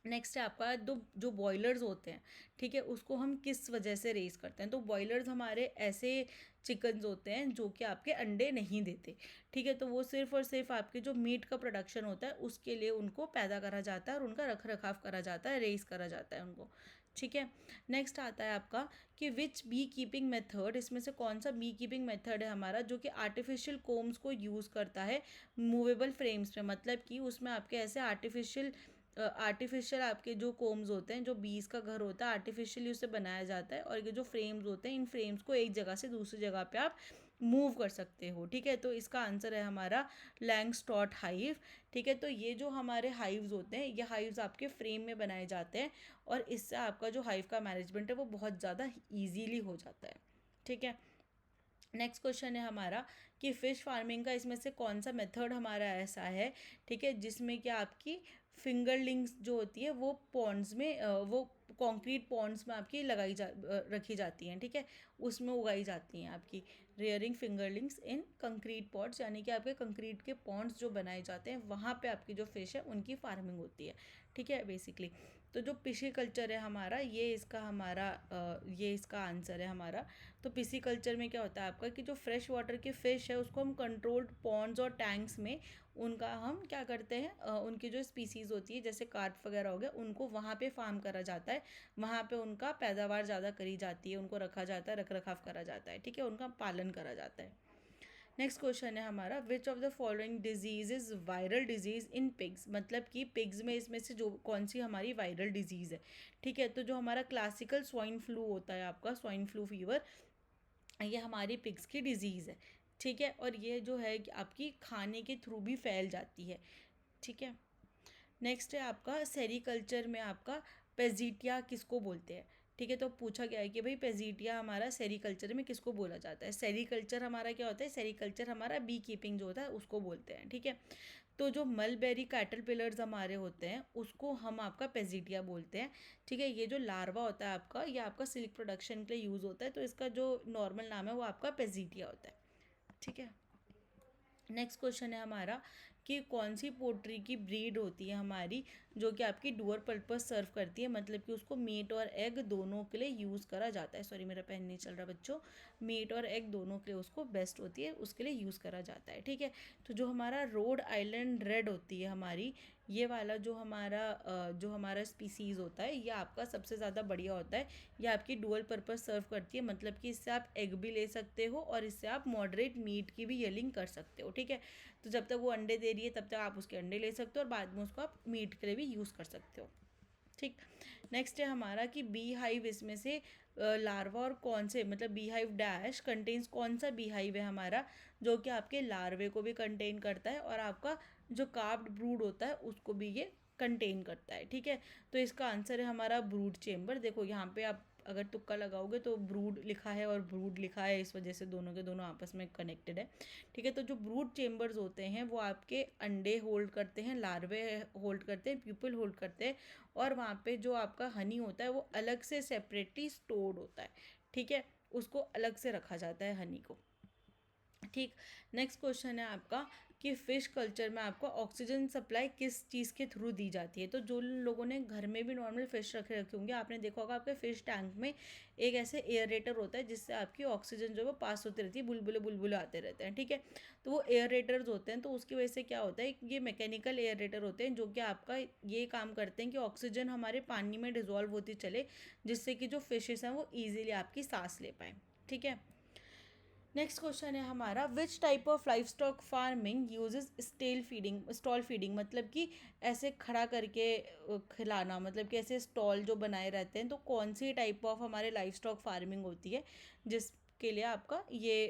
नेक्स्ट है आपका दो जो बॉयलर्स होते हैं, ठीक है, उसको हम किस वजह से रेस करते हैं? तो बॉयलर्स हमारे ऐसे चिकन्स होते हैं जो कि आपके अंडे नहीं देते, ठीक है, तो वो सिर्फ और सिर्फ आपके जो मीट का प्रोडक्शन होता है उसके लिए उनको पैदा करा जाता है और उनका रख रखाव करा जाता है, रेस करा जाता है उनको, ठीक है। नेक्स्ट आता है आपका कि विच बी कीपिंग मेथड, इसमें से कौन सा बी कीपिंग मेथड है हमारा जो कि आर्टिफिशियल कोम्स को यूज़ करता है मूवेबल फ्रेम्स में, मतलब कि उसमें आपके ऐसे आर्टिफिशियल आपके जो कोम्स होते हैं, जो बीज का घर होता है, आर्टिफिशियली उसे बनाया जाता है, और ये जो फ्रेम्स होते हैं, इन फ्रेम्स को एक जगह से दूसरी जगह पे आप मूव कर सकते हो, ठीक है। तो इसका आंसर है हमारा लैंगस्टॉट हाइव, ठीक है। तो ये जो हमारे हाइव्स होते हैं, ये हाइव्स आपके फ्रेम में बनाए जाते हैं, और इससे आपका जो हाइव का मैनेजमेंट है वो बहुत ज़्यादा ईजीली हो जाता है, ठीक है। नेक्स्ट क्वेश्चन है हमारा कि फ़िश फार्मिंग का इसमें से कौन सा मेथड हमारा ऐसा है, ठीक है, जिसमें कि आपकी फिंगरलिंग्स जो होती है वो पॉन्ड्स में वो कंक्रीट पॉन्ड्स में आपकी रखी जाती हैं, ठीक है, उसमें उगाई जाती हैं आपकी रेयरिंग फिंगरलिंग्स इन कंक्रीट पॉट्स, यानी कि आपके कंक्रीट के पॉन्ड्स जो बनाए जाते हैं वहाँ पे आपकी जो फिश है उनकी फार्मिंग होती है, ठीक है, बेसिकली। तो जो पिशी कल्चर है हमारा, ये इसका आंसर है हमारा। तो पिसी कल्चर में क्या होता है आपका कि जो फ्रेश वाटर की फ़िश है उसको हम कंट्रोल्ड पॉन्ड्स और टैंक्स में उनका हम क्या करते हैं, उनकी जो स्पीसीज़ होती है जैसे कार्प वगैरह हो गया, उनको वहाँ पे फार्म करा जाता है, वहाँ पे उनका पैदावार ज़्यादा करी जाती है, उनको रखा जाता है, रख रखाव करा जाता है, ठीक है, उनका पालन करा जाता है। नेक्स्ट क्वेश्चन है हमारा विच of the following disease is viral disease in pigs, मतलब कि पिग्स में इसमें से जो कौन सी हमारी वायरल डिजीज़ है, ठीक है। तो जो हमारा क्लासिकल स्वाइन फ्लू होता है आपका, स्वाइन फ्लू फीवर, ये हमारी पिग्स की डिजीज़ है, ठीक है, और ये जो है आपकी खाने के थ्रू भी फैल जाती है, ठीक है। नेक्स्ट है आपका सेरीकल्चर में आपका पेजिटिया किसको बोलते हैं, ठीक है, तो पूछा गया है कि भाई पेजिटिया हमारा सेरीकल्चर में किसको बोला जाता है? सेरीकल्चर हमारा क्या होता है? सेरीकल्चर हमारा बी कीपिंग जो होता है उसको बोलते हैं, ठीक है। तो जो मलबेरी कैटरपिलर्स हमारे होते हैं उसको हम आपका पेजिटिया बोलते हैं, ठीक है। ये जो लार्वा होता है आपका, ये आपका सिल्क प्रोडक्शन के लिए यूज़ होता है, तो इसका जो नॉर्मल नाम है वो आपका पेजिटिया होता है, ठीक है। नेक्स्ट क्वेश्चन है हमारा कि कौन सी पोल्ट्री की ब्रीड होती है हमारी जो कि आपकी डुअल पर्पस सर्व करती है, मतलब कि उसको मीट और एग दोनों के लिए यूज़ करा जाता है, सॉरी मेरा पेन नहीं चल रहा बच्चों, मीट और एग दोनों के लिए उसको बेस्ट होती है, उसके लिए यूज़ करा जाता है, ठीक है। तो जो हमारा रोड आइलैंड रेड होती है हमारी, ये वाला जो हमारा स्पीसीज़ होता है ये आपका सबसे ज़्यादा बढ़िया होता है, ये आपकी डुअल पर्पस सर्व करती है, मतलब कि इससे आप एग भी ले सकते हो और इससे आप मॉडरेट मीट की भी येलिंग कर सकते हो, ठीक है। तो जब तक वो अंडे दे रही है तब तक आप उसके अंडे ले सकते हो और बाद में उसको आप मीट के लिए भी यूज़ कर सकते हो, ठीक। नेक्स्ट है हमारा कि बी हाइव इसमें से लार्वा और कौन से, मतलब बी हाइव डैश कंटेन्स कौन सा बी हाइव है हमारा जो कि आपके लार्वे को भी कंटेन करता है और आपका जो कार्व्ड ब्रूड होता है उसको भी ये कंटेन करता है, ठीक है। तो इसका आंसर है हमारा ब्रूड चेम्बर। देखो यहाँ पे आप अगर तुक्का लगाओगे तो ब्रूड लिखा है और ब्रूड लिखा है, इस वजह से दोनों के दोनों आपस में कनेक्टेड है, ठीक है। तो जो ब्रूड चेम्बर्स होते हैं वो आपके अंडे होल्ड करते हैं, लार्वे होल्ड करते हैं, प्यूपल होल्ड करते हैं, और वहाँ पे जो आपका हनी होता है वो अलग से सेपरेटली स्टोर्ड होता है, ठीक है, उसको अलग से रखा जाता है हनी को, ठीक। नेक्स्ट क्वेश्चन है आपका कि फ़िश कल्चर में आपको ऑक्सीजन सप्लाई किस चीज़ के थ्रू दी जाती है? तो जो लोगों ने घर में भी नॉर्मल फ़िश रखे होंगे आपने देखा होगा आपके फ़िश टैंक में एक ऐसे एयरेटर होता है जिससे आपकी ऑक्सीजन जो है वो पास होती रहती है, बुलबुले बुलबुले आते रहते हैं, ठीक है। तो वो एयरेटर्स होते हैं, तो उसकी वजह से क्या होता है, ये मैकेनिकल एयरेटर होते हैं जो कि आपका ये काम करते हैं कि ऑक्सीजन हमारे पानी में डिजॉल्व होती चले, जिससे कि जो फिशेस हैं वो ईजिली आपकी सांस ले पाएँ, ठीक है। नेक्स्ट क्वेश्चन है हमारा विच type of life stock farming uses stall feeding, मतलब कि ऐसे खड़ा करके खिलाना, मतलब कि ऐसे स्टॉल जो बनाए रहते हैं, तो कौन सी टाइप ऑफ हमारे लाइफ स्टॉक फार्मिंग होती है के लिए आपका ये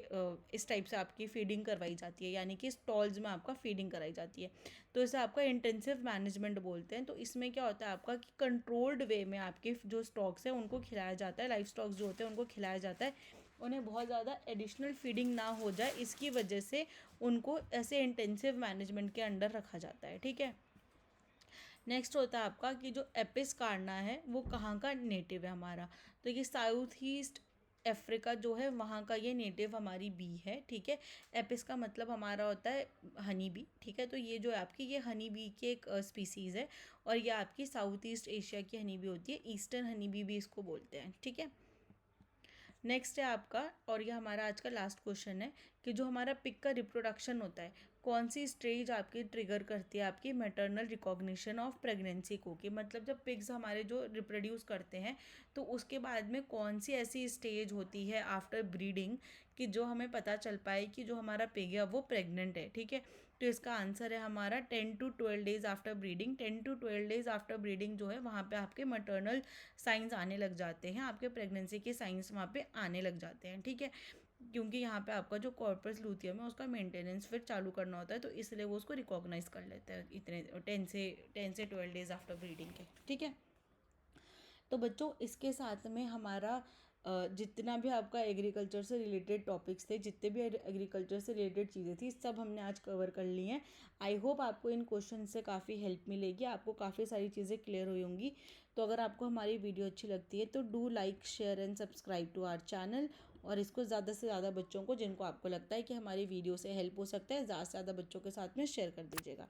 इस टाइप से आपकी फीडिंग करवाई जाती है, यानी कि स्टॉल्स में आपका फीडिंग कराई जाती है। तो इसे आपका इंटेंसिव मैनेजमेंट बोलते हैं। तो इसमें क्या होता है आपका कि कंट्रोल्ड वे में आपके जो स्टॉक्स हैं उनको खिलाया जाता है, लाइफ स्टॉक्स जो होते हैं उनको खिलाया जाता है, उन्हें बहुत ज़्यादा एडिशनल फीडिंग ना हो जाए, इसकी वजह से उनको ऐसे इंटेंसिव मैनेजमेंट के अंडर रखा जाता है। ठीक है। नेक्स्ट होता है आपका कि जो एपिस कार्ना है वो कहाँ का नेटिव है हमारा, तो ये साउथ ईस्ट अफ्रीका जो है वहाँ का ये नेटिव हमारी बी है। ठीक है। एपिस का मतलब हमारा होता है हनी बी। ठीक है। तो ये जो है आपकी ये हनी बी की एक स्पीसीज़ है, और ये आपकी साउथ ईस्ट एशिया की हनी बी होती है, ईस्टर्न हनी बी भी इसको बोलते हैं। ठीक है। नेक्स्ट है आपका, और ये हमारा आज का लास्ट क्वेश्चन है कि जो हमारा पिग का रिप्रोडक्शन होता है, कौन सी स्टेज आपकी ट्रिगर करती है आपकी मैटरनल रिकॉग्निशन ऑफ प्रेगनेंसी को, कि मतलब जब पिग्स हमारे जो रिप्रोड्यूस करते हैं तो उसके बाद में कौन सी ऐसी स्टेज होती है आफ्टर ब्रीडिंग कि जो हमें पता चल पाए कि जो हमारा पिग है वो प्रेग्नेंट है। ठीक है। तो इसका आंसर है हमारा 10 to 12 days after breeding. 10 to 12 days after breeding जो है वहाँ पे आपके मटर्नल साइंस आने लग जाते हैं, आपके प्रेगनेंसी के साइंस वहाँ पे आने लग जाते हैं। ठीक है। क्योंकि यहाँ पे आपका जो कॉर्पस लूथियम है उसका मेंटेनेंस फिर चालू करना होता है, तो इसलिए वो उसको रिकॉग्नाइज कर लेते हैं इतने 10 से 12 डेज आफ्टर ब्रीडिंग के। ठीक है। तो बच्चों इसके साथ में हमारा जितना भी आपका एग्रीकल्चर से रिलेटेड टॉपिक्स थे, जितने भी एग्रीकल्चर से रिलेटेड चीज़ें थी, सब हमने आज कवर कर ली हैं। आई होप आपको इन क्वेश्चन से काफ़ी हेल्प मिलेगी, आपको काफ़ी सारी चीज़ें क्लियर हुई होंगी। तो अगर आपको हमारी वीडियो अच्छी लगती है तो do like share and subscribe to our channel, और इसको ज़्यादा से ज़्यादा बच्चों को, जिनको आपको लगता है कि हमारी वीडियो से हेल्प हो सकता है, ज़्यादा से ज़्यादा बच्चों के साथ में शेयर कर दीजिएगा।